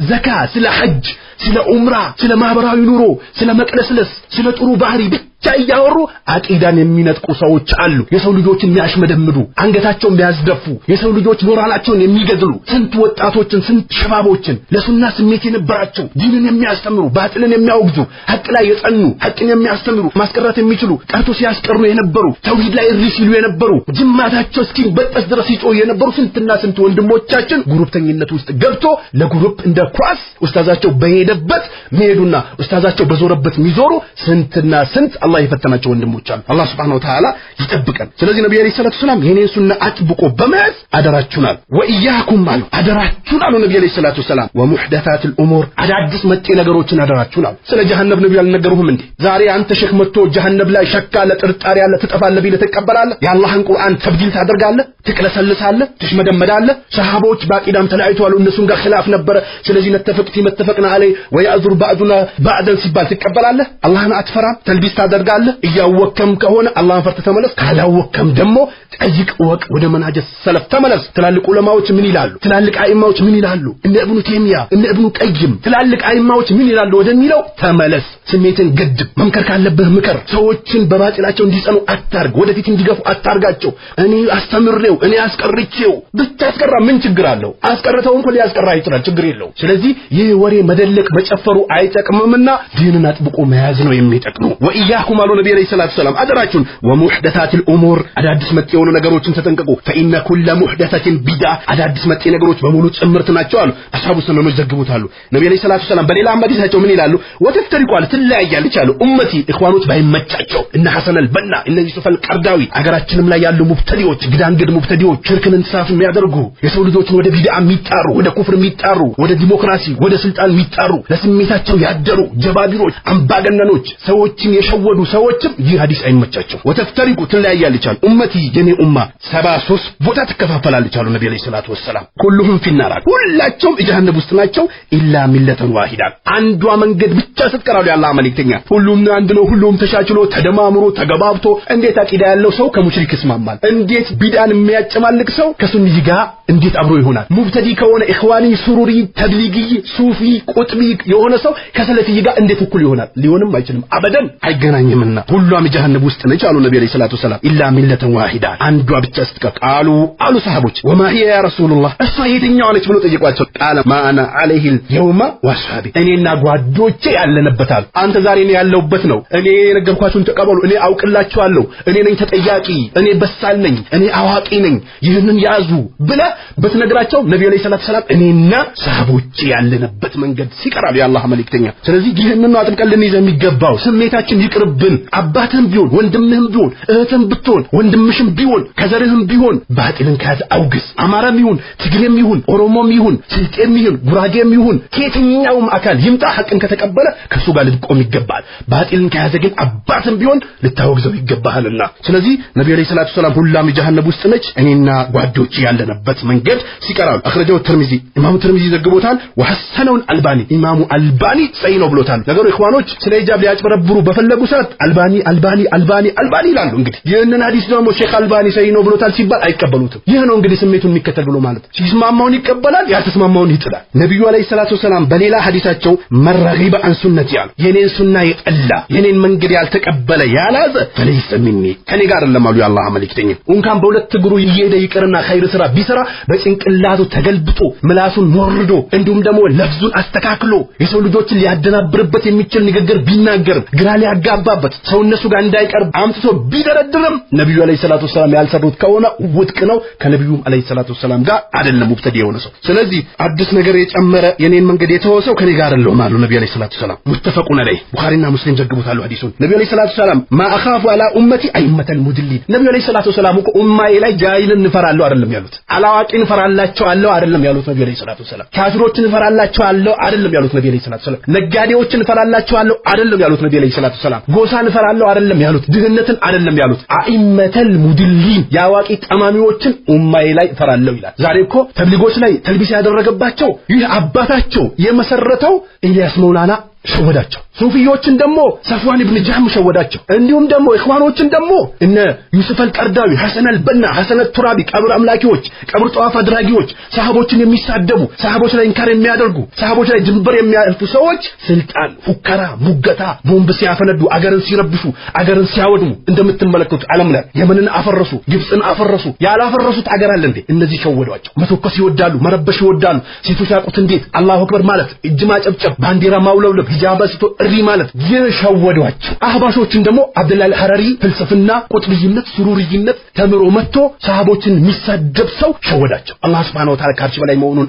Speaker 1: ዘካ ስለ ሐጅ ስለ ዑምራ ስለ ማህበራዊ ኑሮ ስለ መቅለስለስ ስለ ጥሩ ባህሪ ብቻ ያወሩ አቂዳን የሚነጥቁ ሰዎች አሉ የሰው ልጆችን የሚያሽመደምዱ አንገታቸውን የሚያስደፉ የሰው ልጆች ሞራላቸውን የሚገድሉ ስንት ወጣቶችን ስንት ሸባቦችን ለሱና ስሜት የነበራቸው ዲንን የሚያስተምሩ ባጥልን የሚያወግዙ ሐቅ ላይ የጸኑ ሐቅን የሚያስተምሩ ማስቀረት የሚችሉ ቀርቶ ሲያስቀሩ የነበሩ ተውሂድ ላይ ሲሉ የነበሩ ጅማታቸው እስኪበጠስ ድረስ ይጮህ የነበሩ ስንትና ስንት ወንድሞቻችን ግሩፕተኝነት ውስጥ ገብቶ ለግሩፕ እንደ ኳስ ኡስታዛቸው በሄደበት መሄዱና ኡስታዛቸው በዞረበት ሚዞሩ ስንትና ስንት አላህ ይፈተናቸው ወንድሞች አሉ አላህ Subhanahu Wa Ta'ala ይጠብቀን ስለዚህ ነብዩ አለይሂ ሰላቱ ሰላም የኔን ሱና አጥብቆ በመያዝ አደራችሁናል ወኢያኩም አሉ አደራችሁናል ነብዩ አለይሂ ሰላቱ ሰላም ወሙህደታት الامور አዳዲስ መጤ ነገሮችን አደራችሁናል ስለ ጀሃነም ነብዩ አልነገሩህም እንዴ ዛሬ አንተ ሼክ መጥቶ ጀሃነም ላይ ሸካ ለጥርጣሪ ያለ ተጠፋለህ ቢለ ተቀበላለህ የአላህን ቁርአን ተብዲል ታደርጋለህ ትክለሰልሳለህ ትሽመደመዳለህ ሰሃቦች ባቂዳም ተላይተዋል እነሱም ጋር ኺላፍ ነበር ስለዚህ ነተፈቅቲ መተፈቅና አለይ ወያዝሩ ባዕዱና ባዕደን ሲባል ትቀበላለህ አላህን አትፈራም ተልቢስ ታደርጋለህ እያወከም ከሆነ አላህን ፈርተ ተመለስ ካላወከም ደግሞ ጠይቅ ወቅ ወደ መናጀስ ሰለፍ ተመለስ ትላልቅ ዑለማዎች ምን ይላሉ ትላልቅ አይማዎች ምን ይላሉ እነ ኢብኑ ተይሚያ እነ ኢብኑ ቀይም ትላልቅ አይማዎች ምን ይላሉ ወደሚለው ተመለስ ስሜትን ገድብ መምከር ካለብህ ምከር ሰዎችን በባጢላቸው እንዲጸኑ አታርግ ወደፊት እንዲገፉ አታርጋቸው እኔ አስተምሬው እኔ አስቀርቼው ብታስቀራ ምን ችግር አለው አስቀርተው እንኳን ሊያስቀራ ይችላል ችግር የለው ስለዚህ ይህ ወሬ መደለቅ መጨፈሩ አይጠቅምምና ዲንን አጥብቆ መያዝ ነው የሚጠቅመው ወኢያኩም አሉ ነብዩ አለይሂ ሰላቱ ሰላም አደራችሁን ወሙህደታት الامور አዳዲስ መጤ የሆኑ ነገሮችን ተጠንቀቁ فإن كل محدثة بدعة አዳዲስ መጤ ነገሮች በሙሉ ጭምርት ናቸው አሉ አስሐቡ ሰነኖች ዘግቡታሉ ነብዩ አለይሂ ሰላቱ ሰላም በሌላ ሐዲሳቸው ምን ይላሉ ወተፍተሪቋል ትለያያለች አሉ ኡመቲ ኢኽዋኖች ባይመቻቸው እነ ሐሰን አልበና እነ ዩሱፍ አልቀርዳዊ አገራችንም ላይ ያሉ ሙብተዲዎች ግዳንግድ ሙብተዲዎች ሽርክን እንሳፍ የሚያደርጉ የሰው ልጆችን ወደ ቢድዓ የሚጣሩ ወደ ኩፍር የሚጣሩ ወደ ዲሞክራሲ ወደ ስልጣን የሚጣሩ ለስሜታቸው ያደሩ ጀባቢሮች አምባገነኖች ሰዎችን የሸወዱ ሰዎችም ይህ ሐዲስ አይመቻቸው ወተፍተሪቁ ትለያያለች አሉ ኡመቲ የኔ ኡማ 73 ቦታ ተከፋፈላለች አሉ ነብዩ አለይሂ ሰላቱ ወሰለም ሁሉም ፊናራ ሁላቸውም ጀሃነም ውስጥ ናቸው ኢላ ሚለተን ዋሂዳ አንዷ መንገድ ብቻ ስትቀራሉ ያላህ መልእክተኛ ሁሉም አንድ ነው ሁሉም ተሻችሎ ተደማምሮ ተገባብቶ እንዴት አቂዳ ያለው ሰው ከሙሽሪክ ይስማማል እንዴት ቢድዓን የሚያጨማልቅ ሰው ከሱኒ ጋር እንዴት አብሮ ይሆናል ሙብተዲ ከሆነ ኢኽዋኒ ሱሩሪ ተብሊጊ ሱፊ ቁጥቢ የሆነ ሰው ከሰለፊ ጋር እንዴት እኩል ይሆናል ሊሆንም አይችልም አበደን አይገናኝ አይገናኝምና ሁሉም ጀሃነም ውስጥ ነች አሉ ነብዩ ሰለላሁ ዐለይሂ ወሰለም ኢላ ሚለተን ዋሂዳ አንዷ ብቻ ስትቀር ቃሉ አሉ ሰሃቦች ወማ هي يا رسول الله እሷ የትኛው ነች ብሎ ጠየቋቸው ቃለ ማአና عليه اليوم واصحابي እኔና ጓዶቼ ያለንበታል አንተ ዛሬ ነው ያለውበት ነው እኔ የነገርኳችሁን ተቀበሉ እኔ አውቅላችኋለሁ እኔ ነኝ ተጠያቂ እኔ በሳል ነኝ እኔ አዋቂ ነኝ ይህንን ያዙ ብለ በተነግራቸው ነብዩ ሰለላሁ ዐለይሂ ወሰለም እኔና ሰሃቦቼ ያለንበት መንገድ ሲቀራሉ ያላህ መልእክተኛ ስለዚህ ይህንን ነው አጥብቀን ልንይዘው የሚገባው ስሜታችን ይቅርብን አባትም ቢሆን ወንድምህም ቢሆን እህትም ብትሆን ወንድምሽም ቢሆን ከዘርህም ቢሆን ባጢልን ካዝ አውግስ አማራም ይሁን ትግሬም ይሁን ኦሮሞም ይሁን ስልጤም ይሁን ጉራጌም ይሁን ከየትኛውም አካል ይምጣ ሐቅን ከተቀበለ ከሱ ጋር ልትቆም ይገባል ባጢልን ካዝ ግን አባትም ቢሆን ልታወግዘው ይገባልና ስለዚህ ነብዩ ሰለላሁ ዐለይሂ ወሰለም ሁላም ጀሃነም ውስጥ ነች እኔና ጓዶቼ ያለንበት መንገድ ሲቀራሉ አخرجው ትርሚዚ ኢማሙ ትርሚዚ ዘግቦታል ወሐሰነው አልባኒ ኢማሙ አልባኒ ሰይ ነው ብሎታል ነገሩ ኢኽዋኖች ስለ ሂጃብ ሊያጭበረብሩ በፈለጉ ሰዓት አልባኒ ይላሉ እንግዲህ ይህንን ሐዲስ ደግሞ ሼክ አልባኒ ሰይ ነው ብሎታል ሲባል አይቀበሉትም ይሄ ነው እንግዲህ ስሜቱን የሚከተል ብሎ ማለት ሲስማማውን ይቀበላል ያልተስማማውን ይጥላል ነብዩ አለይሂ ሰላቱ ሰላም በሌላ ሐዲሳቸው መረጊበ አን ሱነቲ ያሉ የኔን ሱና የጠላ የኔን መንገድ ያልተቀበለ ያላዘ ፈለይሰ ሚኒ ከኔ ጋር አይደለም አሉ ያላህ መልእክተኛ እንኳን በሁለት እግሩ ይሄደ ይቀርና ኸይር ስራ ቢሰራ በጭንቅላቱ ተገልብጦ ምላሱን ወርዶ እንዲሁም ደግሞ ለፍዙን አስተካክሎ የሰው ልጆችን ሊያደናብርበት የሚችል ንግግር ቢናገር ግራ ሊያጋባበት ሰው እነሱ ጋር እንዳይቀርብ አምጥቶ ቢደረድርም ነብዩ አለይሂ ሰላቱ ሰላም ያልሰሩት ከሆነ ውድቅ ነው ከነብዩ አለይሂ ሰላቱ ሰላም ጋር አይደለም ሙብተዲ የሆነ ሰው ስለዚህ አዲስ ነገር የጨመረ የኔን መንገድ የተወሰው ከኔ ጋር አይደለም አሉ ነብዩ አለይሂ ሰላቱ ሰላም ሙተፈቁን አለይ ቡኻሪና ሙስሊም ዘግበውታል ሐዲሱን ነብዩ አለይሂ ሰላቱ ሰላም ማ አኻፉ አላ ኡመቲ አይመተል ሙድሊን ነብዩ አለይሂ ሰላቱ ሰላም ኡማዬ ላይ ጃሂልን እንፈራለሁ አይደለም ያሉት አላዋቂን እንፈራላቸዋለሁ አይደለም ያሉት ነብዩ አለይሂ ሰላቱ ሰላም ካፊሮችን እንፈራላቸዋለሁ አይደለም ያሉት ነብዩ አለይሂ ሰላቱ ሰላም ነጋዴዎችን እንፈራላቸዋለሁ አይደለም ያሉት ነብዩ አለይሂ ሰላቱ ሰላም ጎሳን እንፈራለሁ አይደለም ያሉት ድህነትን አይደለም ያሉት አይመተል ሙድሊን ያዋቂ ጠማሚዎችን ኡማዬ ላይ እንፈራለሁ ይላል ዛሬ እኮ ተብሊጎች ላይ ተልቢስ ያደረገባቸው ይህ አባታቸው የመሰረተው ኢልያስ መውላና ሸወዳቸው ሱፊዮችን ደግሞ ሰፍዋን ኢብኑ ጃህም ሸወዳቸው እንዲሁም ደግሞ ኢኽዋኖችን ደግሞ እነ ዩሱፍ አልቀርዳዊ ሐሰን አልበና ሐሰን አልቱራቢ ቀብር አምላኪዎች ቀብር ጧፍ አድራጊዎች ሰሃቦችን የሚሳደቡ ሰሃቦች ላይ እንካር የሚያደርጉ ሰሃቦች ላይ ድንበር የሚያልፉ ሰዎች ስልጣን ፉከራ ሙገታ ቦምብ ሲያፈነዱ አገርን ሲረብሹ አገርን ሲያወድሙ እንደምትመለከቱት ዓለም ላይ የመንን አፈረሱ ግብጽን አፈረሱ ያላፈረሱት አገር አለ እንዴ እነዚህ ሸወዷቸው መተኮስ ይወዳሉ መረበሽ ይወዳሉ ሴቶች ያቁት እንዴት አላሁ አክበር ማለት እጅ ማጨብጨብ ባንዲራ ማውለብለብ ሂጃባስቶ እሪ ማለት የሸወዷቸው አህባሾችን ደግሞ አብዱላህ አልሐራሪ ፍልስፍና ቁጥብይነት ሱሩሪይነት ተምሮ መጥቶ ሰሃቦችን የሚሳደብ ሰው ሸወዳቸው አላህ Subhanahu Wa Ta'ala ካርች በላይ መሆኑን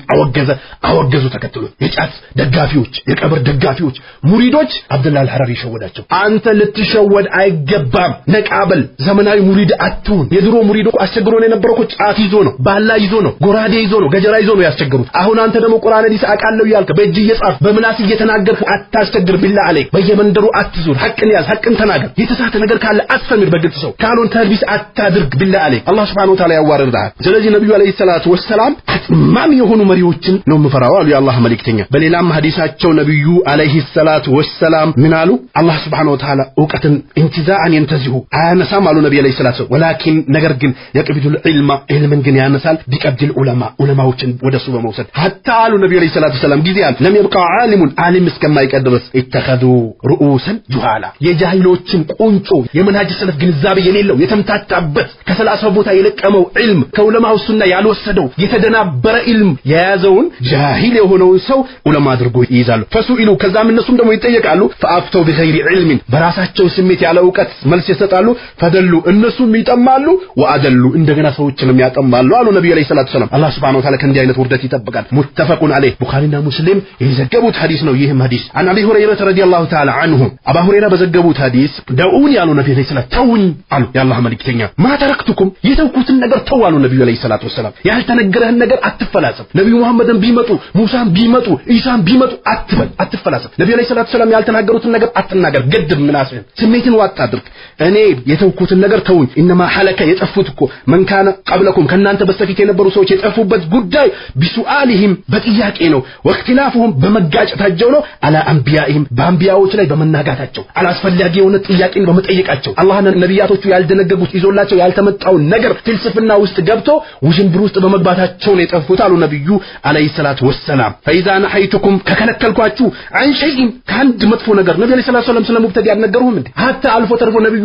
Speaker 1: አወገዙ ተከትሎ የጫት ደጋፊዎች የቀብር ደጋፊዎች ሙሪዶች አብዱላህ አልሐራሪ ሸወዳቸው አንተ ልትሸወድ አይገባም ነቃበል ዘመናዊ ሙሪድ አትሁን የድሮ ሙሪዶ አስቸግሮ ነው የነበረው ጫት ይዞ ነው ባላ ይዞ ነው ጎራዴ ይዞ ነው ገጀራ ይዞ ነው ያስቸግሩት አሁን አንተ ደግሞ ቁርአን ሐዲስ አቃለው ያልከ በእጅ እየጻፍ በምላስ እየተናገርኩ አታስቸግር ቢላህ አለይ በየመንደሩ አትዙር ሐቅን ያዝ ሐቅን ተናገር የተሳተ ነገር ካለ አትሰምር በግልጽ ሰው ካሉን ተልቢስ አታድርግ ቢላህ አለይ አላህ Subhanahu Wa Ta'ala ያዋርዳል ስለዚህ ነብዩ አለይሂ ሰላቱ ወሰላም ማም የሆኑ መሪዎችን ነው መፈራው አሉ የአላህ መልእክተኛ በሌላም ሐዲሳቸው ነብዩ አለይሂ ሰላቱ ወሰላም ምን አሉ አላህ Subhanahu Wa Ta'ala ዕውቀትን እንትዛአን ينتزሁ አያነሳም አሉ ነብዩ አለይሂ ሰላቱ ወላኪን ነገር ግን የቅቢዱል ዒልምን ግን ያነሳል ቢቀብዲል ዑለማዎችን ወደሱ በመውሰድ hatta አሉ ነብዩ አለይሂ ሰላቱ ወሰላም ጊዜ አለ ለም يبقى ዓሊም እስከማይቀድረስ اتخذوا رؤوسا جهالا የጃሂሎችን ቁንጮ የመንሃጅ ሰለፍ ግንዛቤ የሌለው የተምታታበት ከ30 ቦታ የለቀመው ዒልም ከዑለማው ሱና ያልወሰደው የተደናበረ ዒልም የያዘውን ጃሂል የሆነውን ሰው ዑለማ አድርጎ ይይዛሉ ፈሱኢሉ ከዛም እነሱም ደግሞ ይጠየቃሉ ፈአፍተው በኸይሪ ዒልም በራሳቸው ስሜት ያለ ዕውቀት መልስ ይሰጣሉ ፈደሉ እነሱም ይጠማሉ ወአደሉ እንደገና ሰዎችንም ያጠማሉ አሉ ነብዩ አለይሂ ሰላቱ ሰላም አላህ Subhanahu Wa Ta'ala ከእንዲህ አይነት ውርደት ይጠብቃል ሙተፈቁን አለይህ ቡኻሪና ሙስሊም የዘገቡት ሐዲስ ነው ይህም ሐዲስ አን አቢ ሁረይራ ረዲየላሁ ተዓላ عنه አባ ሁረይራ በዘገቡት ሐዲስ ደኡን ያሉ ነብዩ አለይሂ ሰላቱ ተውኝ አሉ ያላህ መልእክተኛ ማተረክቱኩም የተውኩትን ነገር ተው አሉ ነብዩ አለይሂ ሰላቱ ወሰለም ያልተነገረህን ነገር አትፈላሰፍ ነብዩ መሐመድን ቢመጡ ሙሳን ቢመጡ ኢሳን ቢመጡ አትፈላሰፍ ነብዩ አለይሂ ሰላቱ ወሰለም ያልተናገሩትን ነገር አትናገር ገድብ ምናስህን ስሜትን ዋጥ አድርግ እኔ የተውኩትን ነገር ተውኝ ኢንማ ሐለከ የጠፉት እኮ መንካነ ቀብለኩም ከናንተ በስተፊት የነበሩ ሰዎች የጠፉበት ጉዳይ ቢሱአሊሂም በጥያቄ ነው ወክትላፉሁም በመጋጨታቸው ነው አላ አንቢያኢም በአንቢያዎች ላይ በመናጋታቸው አላስፈላጊ የሆነ ጥያቄን በመጠየቃቸው አላህና ነብያቶቹ ያልደነገጉት ይዞላቸው ያልተመጣው ነገር ፍልስፍና ውስጥ ገብቶ ውዥንብር ውስጥ በመግባታቸው ነው የጠፉት አሉ ነብዩ አለይሂ ሰላቱ ወሰላም ፈኢዛ ነሐይቱኩም ከከለከልኳችሁ አን ሸይኢን ከአንድ መጥፎ ነገር ነብዩ አለይሂ ሰላቱ ወሰላም ስለሙብተዲ ያልነገሩም እንዴ hatta አልፎ ተርፎ ነብዩ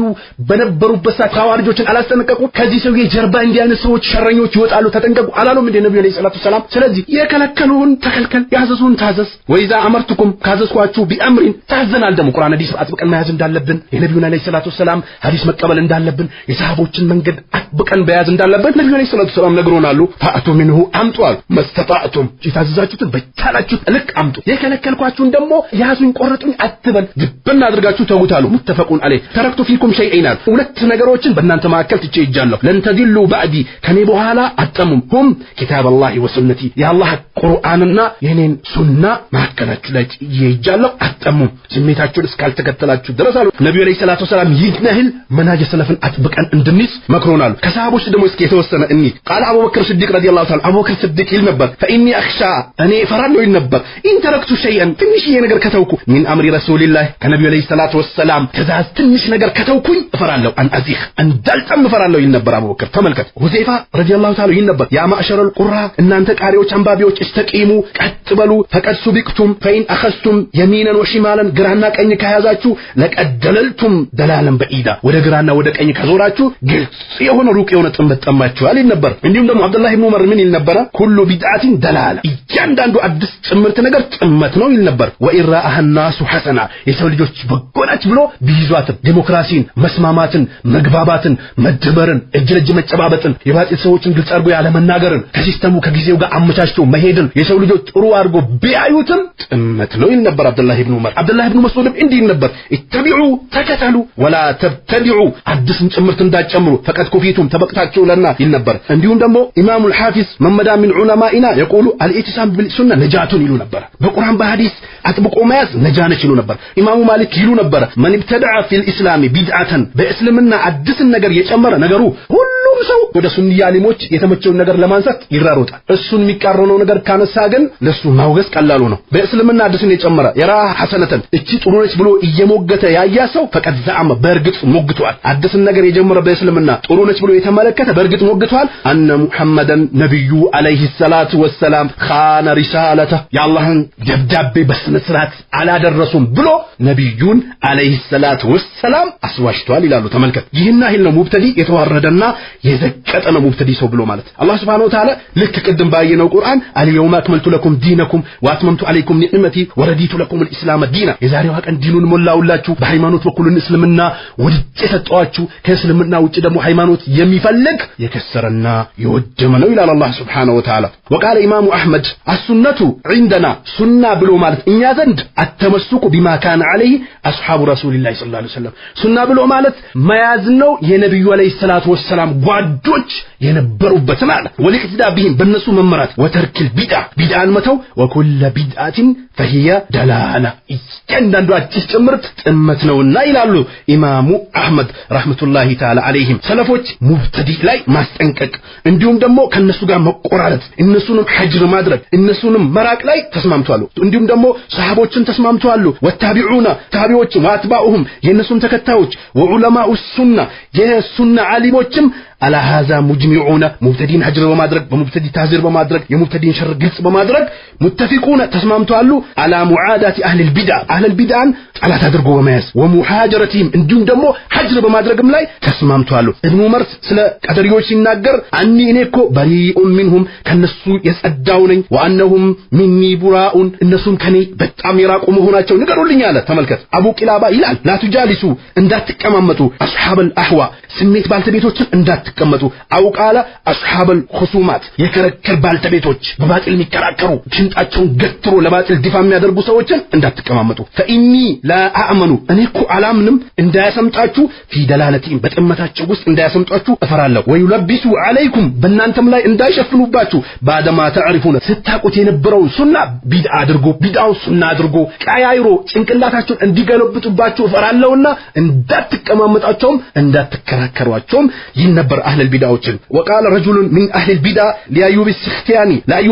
Speaker 1: በነበሩበት ሰዓት ሐዋሪጆችን አላስጠነቀቁ ከዚህ ሰው የጀርባ እንዲያነሱ ሰዎች ሸረኞች ይወጣሉ ተጠንቀቁ አላሉም እንዴ ነብዩ አለይሂ ሰላቱ ወሰላም ስለዚህ የከለከሉን ተከልከል ያዘዙን ታዘዝ ወኢዛ አመርቱኩም ካዘዝኳችሁ ቢአምሪን ታዘናል ደሞ ቁርአን ሐዲስ አጥብቀን መያዝ እንዳለብን የነብዩን አለይሂ ሰላቱ ወሰላም ሐዲስ መቀበል እንዳለብን የሰሃቦችን መንገድ አጥብቀን በያዝ እንዳለብን ነብዩ አለይሂ ሰላቱ ወሰላም ነግሮናሉ ፈአቱ ሚንሁ አምጧል መስተጣዕቱም የታዘዛችሁትን በቻላችሁት ልክ አምጡ የከለከልኳችሁን ደሞ ያዙኝ ቆርጡኝ አትበል ግብና አድርጋችሁ ተውታሉ ሙተፈቁን አለይ ተረክቱ ፊኩም ሸይኢናል ሁለት ነገሮችን በእናንተ ማከል ትቼ ይጃለሁ ለንተዲሉ ባዕዲ ከኔ በኋላ አጠሙም ሁም ኪታበላሂ ወሱነቲ የአላህ ቁርአንና የኔን ሱና ማከላችሁ ላይ ይጃለሁ አጠሙም ስሜታችሁን እስካልተከተላችሁ ድረስ አሉ ነብዩ አለይሂ ሰላቱ ወሰላም ይግነህል መናጀ ሰለፍን አጥብቀን እንድንይዝ መክሮናል ከሰሃቦች ደግሞ እስኪ የተወሰነ እኒ ቃል አቡበክር ሲዲቅ ረዲየላሁ ተዓላ አቡበክር ሲዲቅ ይል ነበር ፈኢኒ አኽሻ እኔ ፈራለሁ ይል ነበር ኢን ተረክቱ ሸይአን ትንሽ ነገር ከተውኩ ሚን አምሪ ረሱልላህ ከነብዩ አለይሂ ሰላቱ ወሰላም ትእዛዝ ትንሽ ነገር ከተውኩኝ እፈራለሁ አንአዚህ እንዳልጠም እፈራለሁ ይል ነበር አቡበክር ተመልከት ሁዘይፋ ረዲየላሁ ተዓላ ይል ነበር ያ ማዕሸረል ቁራ እናንተ ቃሪዎች አንባቢዎች እስተቂሙ ቀጥ በሉ ፈቀድ ሱቢቅቱም ፈኢን አኸስቱም የሚነን ወሽማለን ግራና ቀኝ ከያዛችሁ ለቀደለልቱም ደላለን በኢዳ ወደ ግራና ወደ ቀኝ ከዞራችሁ ግልጽ የሆነ ሩቅ የሆነ ጥመት ጠማችኋል ይል ነበር እንዲሁም ደግሞ አብዱላህ ኢብኑ ዑመር ምን ይል ነበር ኩሉ ቢድዓቲን ደላላ እያንዳንዱ አዲስ ጥምርት ነገር ጥመት ነው ይል ነበር ወኢራአህ الناس ሐሰና የሰው ልጆች በጎናች ብሎ ቢይዟት ዲሞክራሲን መስማማትን መግባባትን መደበርን እጅ ለእጅ መጨባበጥን የባጢል ሰዎችን ግልጽ አድርጎ ያለ መናገርን ከሲስተሙ ከጊዜው ጋር አመቻችቶ መሄድን የሰው ልጆች ጥሩ አድርጎ ቢያዩትም ጥመት ነው ይል ነበር አብዱላህ ኢብኑ ዑመር አብዱላህ ኢብኑ መስዑድ እንዲህ ነበር ኢተቢዑ ተከተሉ ወላ ተብተዲዑ አዲስን ጭምርት እንዳጨምሩ ፈቀድ ኩፊቱም ተበቅታችሁ ለና ይል ነበር እንዲሁም ደግሞ ኢማሙ አልሐፊዝ መመዳ ምን ዑለማኢና يقول الاتسام بالسنه نجاتون ይሉ ነበር በቁርአን በሐዲስ አጥብቆ መያዝ ነጃነች ይሉ ነበር ኢማሙ ማሊክ ይሉ ነበር من ابتدع في الاسلام بدعه በእስልምና አዲስን ነገር የጨመረ ነገሩ ሁሉም ሰው ወደ ሱኒ ዓሊሞች የተመቸውን ነገር ለማንሳት ይራሮጣል እሱን የሚቃረነው ነገር ካነሳ ግን ለሱ ማውገዝ ቀላሉ ነው በእስልምና አዲስን የጨመረ የራ ሐሰነተን እቺ ጥሩ ነች ብሎ እየሞገተ ያያ ሰው ፈቀድ ዘዓመ በርግጥ ሞግቷል አዲስን ነገር የጀመረ በእስልምና ጥሩ ነች ብሎ የተመለከተ በርግጥ ሞግቷል አነ ሙሐመድን ነብዩ አለይሂ ሰላቱ ወሰላም ኻነ ሪሳለተ የአላህን ደብዳቤ በስነ ስርዓት አላደረሱም ብሎ ነብዩን አለይሂ ሰላቱ ወሰላም አስዋሽቷል ይላሉ ተመልከት ይህና ይል ነው ሙብተዲ የተዋረደና የዘቀጠ ነው ሙብተዲ ሰው ብሎ ማለት አላህ Subhanahu Wa Ta'ala ልክ ቅድም ባየነው ቁርአን አልየውማ አክመልቱ ለኩም ዲነኩም ወአትመምቱ አለይኩም ኒዕመቲ ወረዲቱ ለኩም الاسلام ዲና የዛሬው ቀን ዲኑን ሞላውላችሁ በሃይማኖት በኩል እስልምና ወድጄ ሰጠዋችሁ ከእስልምና ውጪ ደግሞ ሃይማኖት የሚፈልግ የከሰረና የወደመ ነው ይላል አላህ Subhanahu Wa Ta'ala وقال امام احمد السنه عندنا سنه ብሎ ማለት እኛ ዘንድ አተመስኩ بما كان عليه اصحاب رسول الله صلى الله عليه وسلم سنه ብሎ ማለት መያዝ ነው የነብዩ አለይሂ ሰላቱ ወሰላም ጓዶች የነበሩበት ማለት ወልክዳ ቢህም በነሱ መመራት ወተርክል ቢድዓን መተው ወኩለ ቢድዓቲን فهي دلاله እያንዳንዱ አዲስ ጭምርት ጥመት ነውና ይላሉ ኢማሙ አህመድ ረህመቱላሂ ተዓላ አለይሂም ሰለፎች ሙብተዲ ላይ ማስጠንቀቅ እንዲሁም ደግሞ ከነሱ ጋር መቆራረጥ እነሱንም ሐጅር ማድረግ እነሱንም መራቅ ላይ ተስማምቷል እንዲሁም ደግሞ ሰሃቦችን ተስማምቷል ወታቢዑና ታቢዎች ወአትባኡሁም የነሱም ተከታዮች ወዑለማኡ ሱና የሱና ዓሊሞችም على هذا مجمعون مبتدين حجر بمادرك بمبتدي تهزير بمادرك يمبتدين شر قلص بمادرك متفقون تسمامتوا على معاداة أهل البدع على تدرقوا بمياس ومحاجرتهم انديهم دمو حجر بمادركم لاي تسمامتوا ابن عمر سلا قدريوش يناقر عني إنيكو بريء منهم كالنسو يسأدوني وأنهم مني براء النسون كاني بتأميراك ومهوناتشو نقروا لي على تملكت أبو كلابا إلال لا تجالسوا انداتك أمامتوا أصحاب الأحوى سميت بالتبيتوش اندات ተቀመጡ አውቃለ አስሐበል ኹሱማት የከረከር ባልተቤቶች በባጢል የሚከራከሩ ሽንጣቸውን ገትሮ ለባጢል ዲፋ የሚያደርጉ ሰዎችን እንዳትቀማመጡ ፈኢኒ لا أأمنوا أنيكو علامنم إن دايسمتاچو في دلالتهم بتمتاچو ውስጥ እንዳያሰምጧችሁ እፈራለሁ ወይለብሱ عليكم በእናንተም ላይ እንዳይሸፍኑባችሁ بعدما تعرفون ስታቁት የነበረው ሱና ቢድዓ አድርጎ ቢድዓው ሱና አድርጎ ቀያይሮ ጭንቅላታችሁን እንዲገለብጡባችሁ እፈራለሁና እንዳትቀማመጣቸውም እንዳትከራከሯቸውም ይነበር አህለ البدعዎችን وقال رجل من اهل البدع لأيوب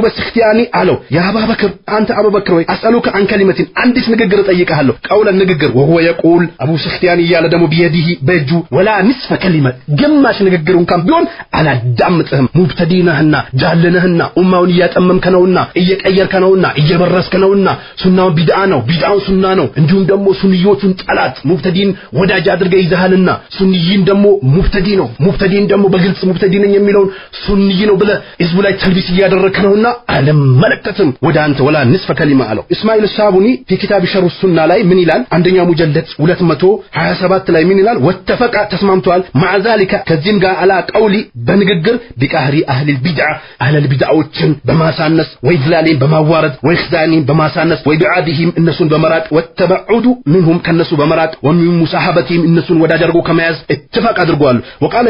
Speaker 1: السختياني አለው ያ አቡበክር አንተ አቡበክር ወይ አስአሉከ عن كلمه አንዲት ንግግር ጠይቀሃለሁ ቀውለ ንግግር وهو يقول ابو سختياني ያለ ደሞ بيده በእጁ ولا نصف كلمه ግማሽ ንግግሩን ካም ቢሆን አላዳምጥህም ሙብተዲነህና ጃለነህና ኡማውን ያጠመምከነውና እየቀየርከነውና እየበረስከነውና ሱናው ቢድዓ ነው ቢድዓው ሱና ነው እንዲሁም ደሞ ሱንዮቹን ጠላት ሙብተዲን ወዳጅ አድርገህ ይዘሃልና ሱንይን ደሞ ሙብተዲ ነው ሙብተዲን ደሞ በግልጽ ሙብተዲ ነኝ የሚለውን ሱንይ ነው ብለ ህዝቡ ላይ ተልቢስ ያደረከነውና አለመለከተም ወደ አንተ ولا نصف كلمه አለው እስማኤል ሳቡኒ في شرح السنه ላይ ምን ይላል አንደኛ ሙጀለድ 227 ላይ ምን ይላል ወተፈቀ ተስማምቷል مع ذلك ከዚህም ጋር አላ ቀውሊ በንግግር ቢቃህሪ አህል البدع አህል البدعዎችን በማሳነስ ወይድላሊን በማዋረድ ወይخዛኒን በማሳነስ ወይዱዓዲሂም እነሱን በመራቅ ወተበዑዱ منهم ከነሱ በመራቅ ወሚን ሙሳሐበቲም እነሱን ወዳጅ አድርጎ ከመያዝ اتفاق አድርጓል وقال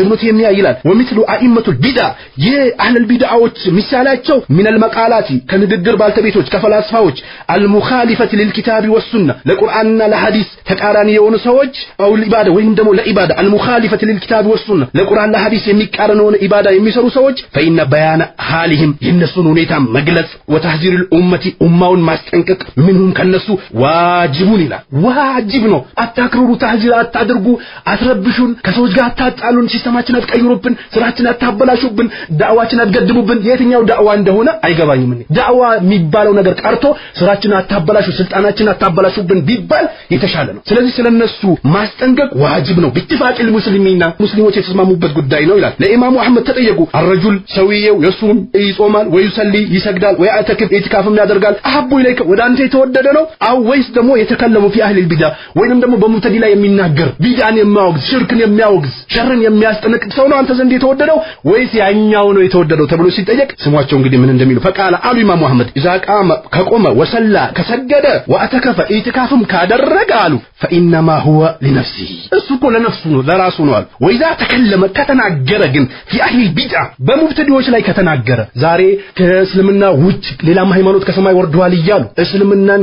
Speaker 1: ابن تيميه ይላል ومثل ائمه البدع የአህል البدعዎች ምሳሌያቸው من المقالات ከንግግር ባልተቤቶች ከፈላስፋዎች المخالفه للكتاب والسنه ለቁርአንና ለሐዲስ ተቃራኒ የሆኑ ሰዎች አው ለኢባዳ ወይም ደግሞ ለኢባዳ المخالفه للكتاب والسنه ለቁርአን ለሐዲስ የሚቃረነውን ኢባዳ የሚሰሩ ሰዎች فإن بيان حالهم የነሱን ሁኔታ መግለጽ وتحذير الامه ኡማውን ማስጠንቀቅ منهم ከነሱ ዋጅቡን ይላል ዋጅብ ነው አታክሩሩ ተህዚር አታድርጉ አትረብሹን ከሰዎች ጋር አታጣሉን ሲስተማችን አትቀይሩብን ስራችን አታበላሹብን ዳዕዋችን አትገድቡብን የትኛው ዳዕዋ እንደሆነ አይገባኝም እኔ ዳዕዋ የሚባለው ነገር ቀርቶ ስራችን አታበላሹ ስልጣናችን አታበላሹብን ቢባል የተሻለ ነው ስለዚህ ስለነሱ ማስጠንቀቅ ዋጅብ ነው باتفاق المسلمين ሙስሊሞች የተስማሙበት ጉዳይ ነው ይላል ለኢማሙ አህመድ ተጠየቁ الرجل ሰውየው የሱም ይጾማል ወይሰሊ ይሰግዳል ወያተክፍ ኢትካፍም ያደርጋል አሐቡ ኢለይከ ወደ አንተ የተወደደ ነው አው ወይስ ደግሞ የተከለሙ في اهل البدع ወይንም ደግሞ በሙብተዲ ላይ የሚናገር ቢድዓን የሚያወግዝ ሽርክን የሚያወግዝ ሸርን የሚያስጠነቅቅ ሰው ነው አንተ ዘንድ የተወደደው ወይስ ያኛው ነው የተወደደው ተብሎ ሲጠየቅ ስሟቸው እንግዲህ ምን እንደሚሉ فقال አሉ ኢማሙ አህመድ اذا قام ከቆመ ወሰላ ከሰገደ ወአተከፈ ኢትካፍም ካደረገ አሉ فانما هو لنفسه እሱ እኮ ለነፍሱ ነው ለራሱ ነው አሉ وإذا ተከለመ ከተናገረ ግን في اهل البدع በሙብተዲዎች ላይ ከተናገረ ዛሬ ከእስልምና ውጭ ሌላ ሃይማኖት ከሰማይ ወርዷል ይያሉ እስልምናን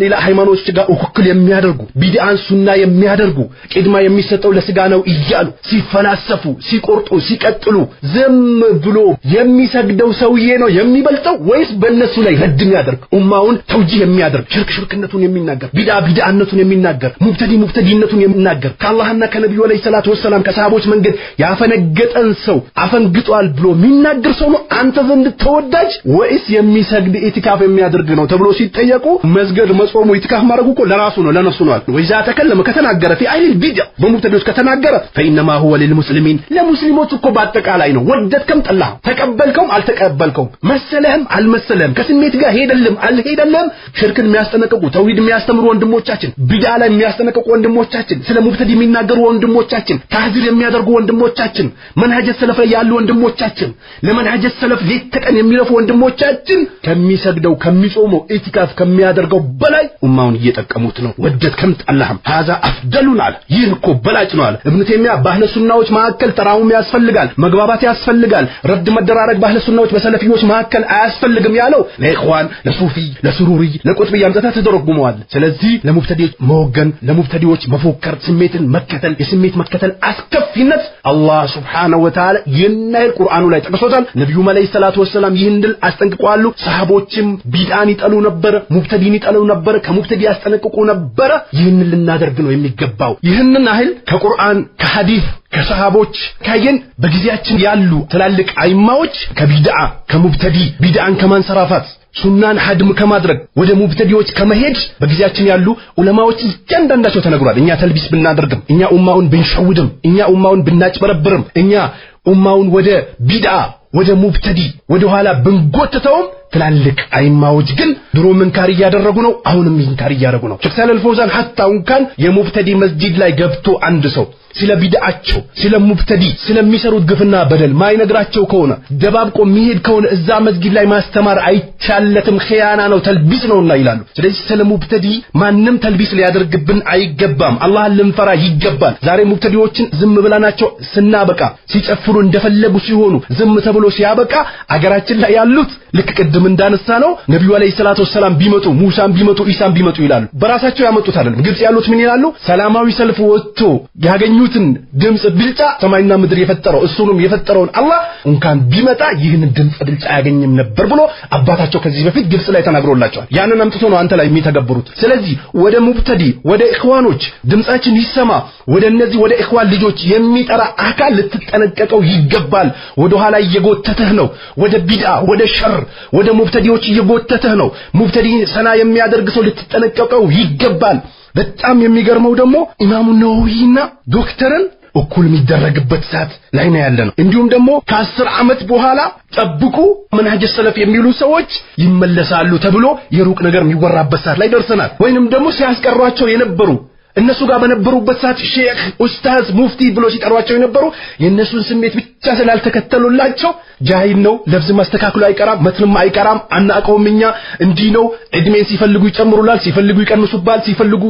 Speaker 1: ሌላ ሃይማኖቶች ጋር እኩል የሚያደርጉ ቢድዓን ሱና የሚያደርጉ ቅድማ የሚሰጠው ለስጋ ነው ይያሉ ሲፈላሰፉ ሲቆርጡ ሲቀጥሉ ዝም ብሎ የሚሰግደው ሰውዬ ነው የሚበልጠው ወይስ በእነሱ ላይ ረድም ያደርግ ኡማውን ተውጂህ የሚያደርግ ሽርክነቱን የሚናገር ቢድዓነቱን የሚናገር ሙብተዲነቱን የሚናገር ከአላህና ከነብዩ አለይሂ ሰላቱ ወሰለም ከሰሃቦች መንገድ ያፈነገጠን ሰው አፈንግጧል ብሎ የሚናገር ሰው ነው አንተ ዘንድ ተወዳጅ ወይስ የሚሰግድ ኢትካፍ የሚያደርግ ነው ተብሎ ሲጠየቁ መስገድ መጾሙ ኢትካፍ ማድረጉ እኮ ለራሱ ነው ለነፍሱ ነው ወይዛ ተከለመ ከተናገረ في اهل البدع በሙብተዲዎች ከተናገረ فإنما هو للمسلمين ለሙስሊሞች እኮ በአጠቃላይ ነው ወደድከም ጠላህ ተቀበልከም አልተቀበልከም መሰለህም አልመሰለህም ከስሜት ጋር ሄደልም አልሄደልም ሽርክን የሚያስጠነቅቁ ተውሂድ የሚያስተምሩ ወንድሞቻችን ቢድዓ ላይ የሚያስጠነቅቁ ወንድሞቻችን ስለ ሙብተዲ የሚናገሩ ወንድሞቻችን ታህዚር የሚያደርጉ ወንድሞቻችን መንሃጀ ሰለፍ ላይ ያሉ ወንድሞቻችን ለመንሃጀ ሰለፍ ሊተቀን የሚለፉ ወንድሞቻችን ከሚሰግደው ከሚጾመው ኢትካፍ ከሚያደርገው በላይ ኡማውን እየጠቀሙት ነው ወደድከም ጠላህም هذا افضلنا አለ ይህ እኮ በላጭ ነው አለ ኢብኑ ተይሚያ ባህለ ሱናዎች መካከል ተራውም ያስፈልጋል መግባባት ያስፈልጋል ረድ መደራረግ ባህለ ሱናዎች በሰለፊዎች መካከል አያስፈልግም ያለው ለኢኽዋን ለሱፊ ለሱሩሪ ለቁጥቢ ያምጣታ ተደረጉመዋል ስለዚህ ለሙብተዲዎች መወገን ለሙብተዲዎች መፎከር ስሜትን መከተል የስሜት መከተል አስከፊነት አላህ Subhanahu Wa Ta'ala የናይል ቁርአኑ ላይ ተቀሶታል ነብዩ መለይ ሰላቱ ወሰለም ይህን ድል አስጠንቅቀዋል ሰሃቦችም ቢድዓን ይጠሉ ነበር ሙብተዲን ይጠሉ ነበር ከሙብተዲ ያስጠነቅቁ ነበር ይህን ልናደርግ ነው የሚገባው ይህንን አህል ከቁርአን ከሐዲስ ከሰሃቦች ካየን በጊዜያችን ያሉ ትላልቅ አይማዎች ከቢድዓ ከሙብተዲ ቢድዓን ከማንሰራፋት ሱናን ሐድም ከማድረግ ወደ ሙብተዲዎች ከመሄድ በጊዜያችን ያሉ ዑለማዎች እያንዳንዳቸው ተነግሯል እኛ ተልቢስ ብናደርግም እኛ ኡማውን ብንሸውድም እኛ ኡማውን ብናጭበረብርም እኛ ኡማውን ወደ ቢድዓ ወደ ሙብተዲ ወደ ኋላ ብንጎተተውም ትላልቅ አይማዎች ግን ድሮ መንካር ያደረጉ ነው አሁንም መንካር ያደረጉ ነው ሼክ ሳለል ፈውዛን ሐታው እንኳን የሙብተዲ መስጂድ ላይ ገብቶ አንድ ሰው ስለ ቢድዓቸው ስለ ሙብተዲ ስለሚሰሩት ግፍና በደል ማይነግራቸው ከሆነ ደባብቆ የሚሄድ ከሆነ እዛ መስጊድ ላይ ማስተማር አይቻለትም ኺያና ነው ተልቢስ ነውና ይላሉ ስለዚህ ስለ ሙብተዲ ማንንም ተልቢስ ሊያደርግብን አይገባም አላህን ልንፈራ ይገባል ዛሬ ሙብተዲዎችን ዝም ብለናቸው ስናበቃ ሲጨፍሩ እንደፈለጉ ሲሆኑ ዝም ተብሎ ሲያበቃ አገራችን ላይ ያሉት ልክ ቅድም እንዳነሳ ነው ነብዩ አለይሂ ሰላቱ ወሰለም ቢመጡ ሙሳም ቢመጡ ኢሳም ቢመጡ ይላሉ በራሳቸው ያመጡት አይደለም ግብጽ ያሉት ምን ይላሉ ሰላማዊ ሰልፍ ወጥቶ ያገኙትን ድምጽ ብልጫ ሰማይና ምድር የፈጠረው እሱንም የፈጠረውን አላህ እንኳን ቢመጣ ይህን ድምጽ ብልጫ ያገኝም ነበር ብሎ አባታቸው ከዚህ በፊት ግብጽ ላይ ተናግሮላቸዋል ያንን አምጥቶ ነው አንተ ላይ የሚተገብሩት ስለዚህ ወደ ሙብተዲ ወደ ኢኽዋኖች ድምጻችን ይሰማ ወደ እነዚህ ወደ ኢኽዋን ልጆች የሚጠራ አካል ልትጠነቀቀው ይገባል ወደ ኋላ እየጎተተህ ነው ወደ ቢድዓ ወደ ሸር ወደ ሙብተዲዎች እየጎተተህ ነው ሙብተዲ ሰና የሚያደርግ ሰው ልትጠነቀቀው ይገባል በጣም የሚገርመው ደግሞ ኢማሙ ነወዊና ዶክተርን እኩል የሚደረግበት ሰዓት ላይ ነው ያለነው እንዲሁም ደግሞ ከ10 ዓመት በኋላ ጠብቁ መንሃጅ ሰለፍ የሚሉ ሰዎች ይመለሳሉ ተብሎ የሩቅ ነገር የሚወራበት ሰዓት ላይ ደርሰናል ወይንም ደግሞ ሲያስቀሯቸው የነበሩ እነሱ ጋር በነበሩበት ሰዓት ሼክ ኡስታዝ ሙፍቲ ብሎ ሲጠሯቸው የነበሩ የነሱን ስሜት ብቻ ስላልተከተሉላቸው ጃሂል ነው ለፍዝ ማስተካከሉ አይቀራም መትንም አይቀራም አናቀውምኛ እንዲህ ነው እድሜን ሲፈልጉ ይጨምሩላል ሲፈልጉ ይቀንሱባል ሲፈልጉ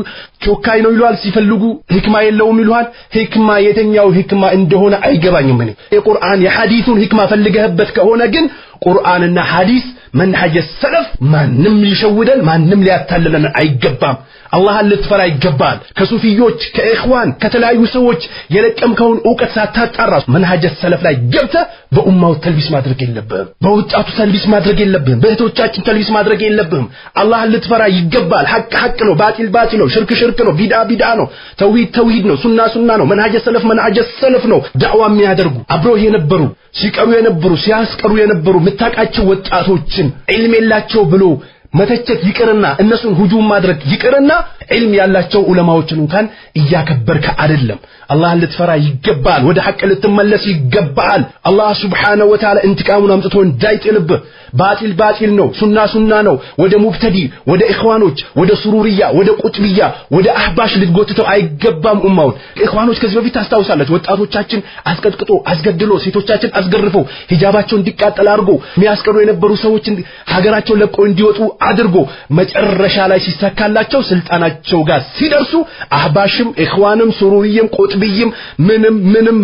Speaker 1: ቾካይ ነው ይሏል ሲፈልጉ ህክማ የለውም ይሏል ህክማ የተኛው ህክማ እንደሆነ አይገባኝም እኔ የቁርአን የሐዲሱን ህክማ ፈልገህበት ከሆነ ግን ቁርአንና ሐዲስ መንሃጅ ሰለፍ ማንንም ሊሸውደን ማንንም ሊያታልለን አይገባም አላህን ልትፈራ ይገባል ከሱፊዮች ከኢኽዋን ከተለያዩ ሰዎች የለቀምከውን ዕውቀት ሳታጣራ መንሃጅ ሰለፍ ላይ ገብተህ በኡማው ተልቢስ ማድረግ የለብህም በወጣቱ ተልቢስ ማድረግ የለብህም በእህቶቻችን ተልቢስ ማድረግ የለብህም አላህን ልትፈራ ይገባል ሐቅ ሐቅ ነው ባጢል ባጢል ነው ሽርክ ሽርክ ነው ቢድዓ ቢድዓ ነው ተውሂድ ተውሂድ ነው ሱና ሱና ነው መንሃጅ ሰለፍ ነው ዳዕዋ የሚያደርጉ አብረው የነበሩ ሲቀሩ የነበሩ ሲያስቀሩ የነበሩ ምታቃቸው ወጣቶችን ዒልም የላቸው ብሎ መተቸት ይቅርና እነሱን ሁጁም ማድረግ ይቅርና ዒልም ያላቸው ዑለማዎችን እንኳን እያከበርከ አይደለም አላህን ልትፈራ ይገባል ወደ ሐቅ ልትመለስ ይገባል አላህ Subhanahu Wa Ta'ala እንትቃሙን አምጥቶ እንዳይጥልብህ ባጢል ባጢል ነው ሱና ሱና ነው ወደ ሙብተዲ ወደ ኢኽዋኖች ወደ ሱሩሪያ ወደ ቁጥብያ ወደ አህባሽ ልትጎትተው አይገባም ኡማውን ኢኽዋኖች ከዚህ በፊት ታስታውሳለች ወጣቶቻችን አስቀጥቅጦ አስገድሎ ሴቶቻችን አስገርፎ ሂጃባቸው እንዲቃጠል አድርጎ የሚያስቀሩ የነበሩ ሰዎችን ሀገራቸው ለቆ እንዲወጡ አድርጎ መጨረሻ ላይ ሲሳካላቸው ስልጣናቸው ጋር ሲደርሱ አህባሽም ኢኽዋንም ሱሩሪየም ቁጥብይም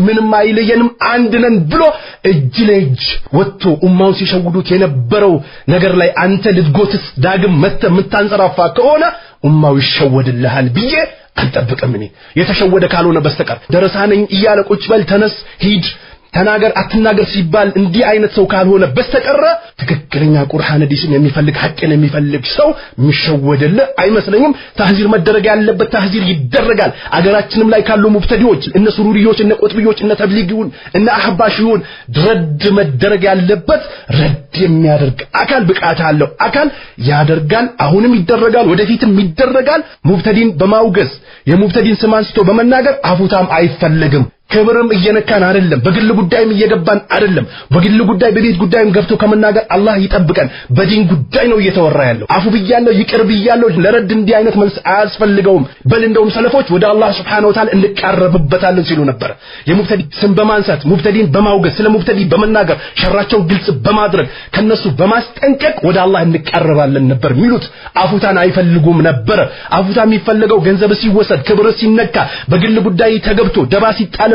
Speaker 1: ምንም አይለየንም አንድ ነን ብሎ እጅ ለእጅ ወጥቶ ኡማውን ሲሸውዱት የነበረው ነገር ላይ አንተ ልትጎትስ ዳግም መታንጸራፋ ከሆነ ኡማው ይሸወድልሃል ብዬ አልጠብቅም እኔ የተሸወደ ካልሆነ በስተቀር ደረሳነኝ እያለ ቁጭ በል ተነስ ሂድ ተናገር አትናገር ሲባል እንዲህ አይነት ሰው ካልሆነ በስተቀር ትክክለኛ ቁርአን ሐዲስን የሚፈልግ ሐቅን የሚፈልግ ሰው የሚሸወደለ አይመስለኝም ታህዚር መደረግ ያለበት ታህዚር ይደረጋል አገራችንም ላይ ካሉ ሙብተዲዎች እነ ሱሩሪዮች እነ ቁጥብዮች እነ ተብሊግዩን እነ አህባሽዩን ረድ መደረግ ያለበት ረድ የሚያደርግ አካል ብቃት አለው አካል ያደርጋል አሁንም ይደረጋል ወደፊትም ይደረጋል ሙብተዲን በማውገዝ የሙብተዲን ስም አንስቶ በመናገር አፉታም አይፈልግም ክብርም እየነካን አይደለም በግል ጉዳይም እየገባን አይደለም በግል ጉዳይ በቤት ጉዳይም ገብቶ ከመናገር አላህ ይጠብቀን በዲን ጉዳይ ነው እየተወራ ያለው አፉ ብያለሁ ይቅር ብያለሁ ለረድ እንዲህ አይነት መልስ አያስፈልገውም በል እንደውም ሰለፎች ወደ አላህ Subhanahu Wa Ta'ala እንቀርብበታለን ሲሉ ነበር የሙብተዲ ስም በማንሳት ሙብተዲን በማውገዝ ስለ ሙብተዲ በመናገር ሸራቸው ግልጽ በማድረግ ከነሱ በማስጠንቀቅ ወደ አላህ እንቀርባለን ነበር ሚሉት አፉታን አይፈልጉም ነበር አፉታ የሚፈልገው ገንዘብ ሲወሰድ ክብር ሲነካ በግል ጉዳይ ተገብቶ ደባ ሲጣል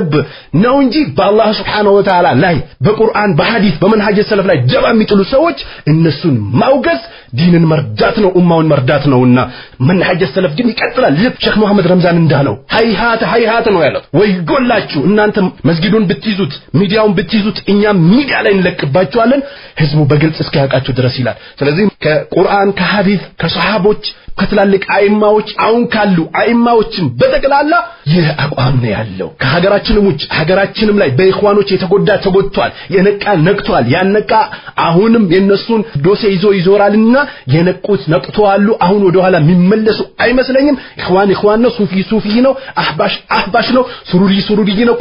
Speaker 1: ነው እንጂ በአላህ Subhanahu Wa Ta'ala ላይ በቁርአን በሐዲስ በመንሃጅ ሰለፍ ላይ ደባ የሚጥሉ ሰዎች እነሱን ማውገዝ ዲንን መርዳት ነው ኡማውን መርዳት ነውና መንሃጅ ሰለፍ ግን ይቀጥላል ልክ ሼክ መሐመድ ረምዛን እንዳለው ሃይሃት ነው ያለው ወይ ጎላችሁ እናንተ መስጊዱን ብትይዙት ሚዲያውን ብትይዙት እኛ ሚዲያ ላይ እንለቅባችኋለን ህዝቡ በግልጽ እስኪያውቃችሁ ድረስ ይላል ስለዚህ ከቁርአን ከሐዲስ ከሷሃቦች ከተላልቅ አይማዎች አሁን ካሉ አይማዎችም በተቀላላ ይህ አቋም ነው ያለው ከሀገራችንም ውጭ ሀገራችንም ላይ በኢኽዋኖች የተጎዳ ተጎድቷል የነቃ ነቅቷል ያነቃ አሁንም የነሱን ዶሴ ይዞራልና የነቁት ነቅቷሉ አሁን ወደ ኋላ የሚመለሱ አይመስለኝም ኢኽዋን ነው ሱፊ ነው አህባሽ ነው ሱሩሪ ነው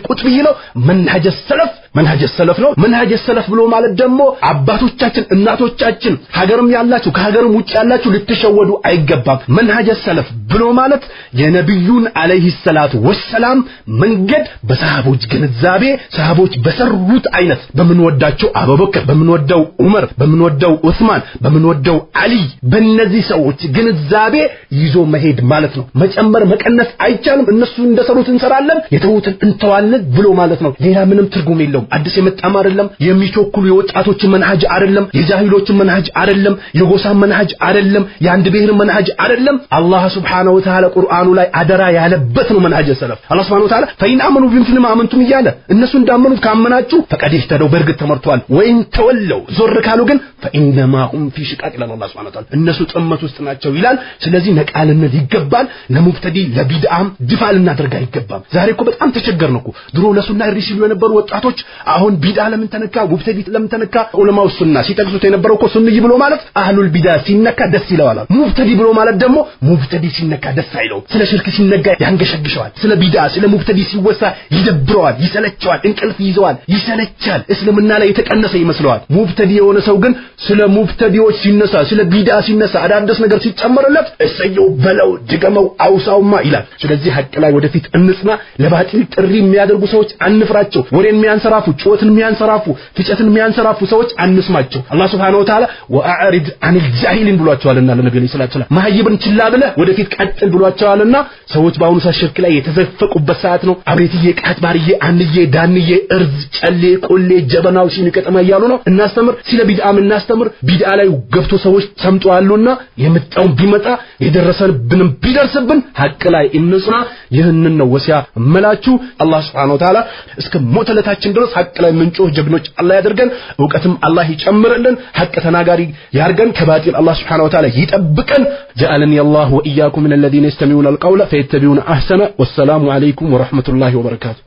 Speaker 1: ቁጥብይ ነው መንሃጅ ሰለፍ መንሃጅ ሰለፍ ነው። መንሃጅ ሰለፍ ብሎ ማለት ደግሞ አባቶቻችን እናቶቻችን ሀገርም ያላችሁ ከሀገርም ውጭ ያላችሁ ልትሸወዱ አይገባም። መንሃጅ ሰለፍ ብሎ ማለት የነብዩን አለይሂ ሰላቱ ወሰላም መንገድ በሰሃቦች ግንዛቤ ሰሃቦች በሰሩት አይነት በምንወዳቸው አቡበክር በምንወደው ዑመር በምንወደው ዑስማን በምንወደው አሊ በእነዚህ ሰዎች ግንዛቤ ይዞ መሄድ ማለት ነው። መጨመር መቀነስ አይቻልም። እነሱ እንደሰሩት እንሰራለን የተውትን እንተዋለን ብሎ ማለት ነው። ሌላ ምንም ትርጉም የለውም። አዲስ የመጣም አይደለም። የሚቾኩሉ የወጣቶች መንሃጅ አይደለም። የጃሂሎች መንሃጅ አይደለም። የጎሳ መንሃጅ አይደለም። የአንድ ብሔር መንሃጅ አይደለም። አላህ Subhanahu Wa Ta'ala ቁርአኑ ላይ አደራ ያለበት ነው መንሃጅ ሰለፍ። አላህ Subhanahu Wa Ta'ala ፈኢን አመኑ ቢምስሊ ማ አመንቱም ይያለ እነሱ እንዳመኑት ካመናችሁ ፈቀድ ይህተደው በርግጥ ተመርቷል። ወይን ተወለው ዞር ካሉ ግን ፈኢንማ ሁም ፊ ሽቃቅ ይላል አላህ Subhanahu Wa Ta'ala እነሱ ጥመት ውስጥ ናቸው ይላል። ስለዚህ ነቃልነት ይገባል። ለሙብተዲ ለቢድዓም ድፋ ልናደርግ አይገባም። ዛሬ እኮ በጣም ተቸገርን እኮ ድሮ ለሱና ሪሲሉ የነበሩ ወጣቶች አሁን ቢድዓ ለምን ተነካ ሙብተዲ ለምን ተነካ ዑለማው ሱና ሲጠቅሱት የነበረው እኮ ሱንይ ብሎ ማለት አህሉል ቢድዓ ሲነካ ደስ ይለዋል። ሙብተዲ ብሎ ማለት ደግሞ ሙብተዲ ሲነካ ደስ አይለው። ስለ ሽርክ ሲነጋ ያንገሸግሸዋል። ስለ ቢድዓ ስለ ሙብተዲ ሲወሳ ይደብረዋል፣ ይሰለቸዋል፣ እንቅልፍ ይዘዋል፣ ይሰለቻል። እስልምና ላይ የተቀነሰ ይመስለዋል። ሙብተዲ የሆነ ሰው ግን ስለ ሙብተዲዎች ሲነሳ ስለ ቢድዓ ሲነሳ አዳዲስ ነገር ሲጨመርለት እሰየው በለው ድገመው አውሳውማ ይላል። ስለዚህ ሐቅ ላይ ወደፊት እንጽና። ለባጢል ጥሪ የሚያደርጉ ሰዎች አንፍራቸው። ወሬን የሚያንሰራፉ ጩኸትን የሚያንሰራፉ ፍጨትን የሚያንሰራፉ ሰዎች አንስማቸው። አላህ Subhanahu Wa Ta'ala ወአዕሪድ ዐኒል ጃሂሊን ብሏቸዋልና ለነብዩ ሰለላሁ ዐለይሂ ወሰለም ማህይብን ችላ ብለህ ወደፊት ቀጥል ብሏቸዋልና ሰዎች በአሁኑ ሰዓት ሽርክ ላይ የተዘፈቁበት ሰዓት ነው። አብሬትዬ ቃት ባርዬ አንዬ ዳንዬ እርዝ ጨሌ ቆሌ ጀበናው ሲኒ ከተማ እያሉ ነው። እናስተምር ስለ ቢድዓም እናስተምር። ቢድዓ ላይ ገብቶ ሰዎች ሰምጠዋሉና የመጣው ቢመጣ የደረሰብንም ቢደርስብን ሐቅ ላይ እንጽና። ይህንን ነው ወሲያ መላችሁ። አላህ Subhanahu Wa Ta'ala እስከ ሞተለታችን ድረስ ሐቅ ላይ ምንጮህ ጀግኖች አላህ ያደርገን። ዕውቀትም አላህ ይጨምርልን። ሐቅ ተናጋሪ ያርገን። ከባጢል አላህ Subhanahu Wa Ta'ala ይጠብቀን። جعلني الله وإياكم من الذين يستمعون القول فيتبعون أحسنه والسلام عليكم ورحمة الله وبركاته.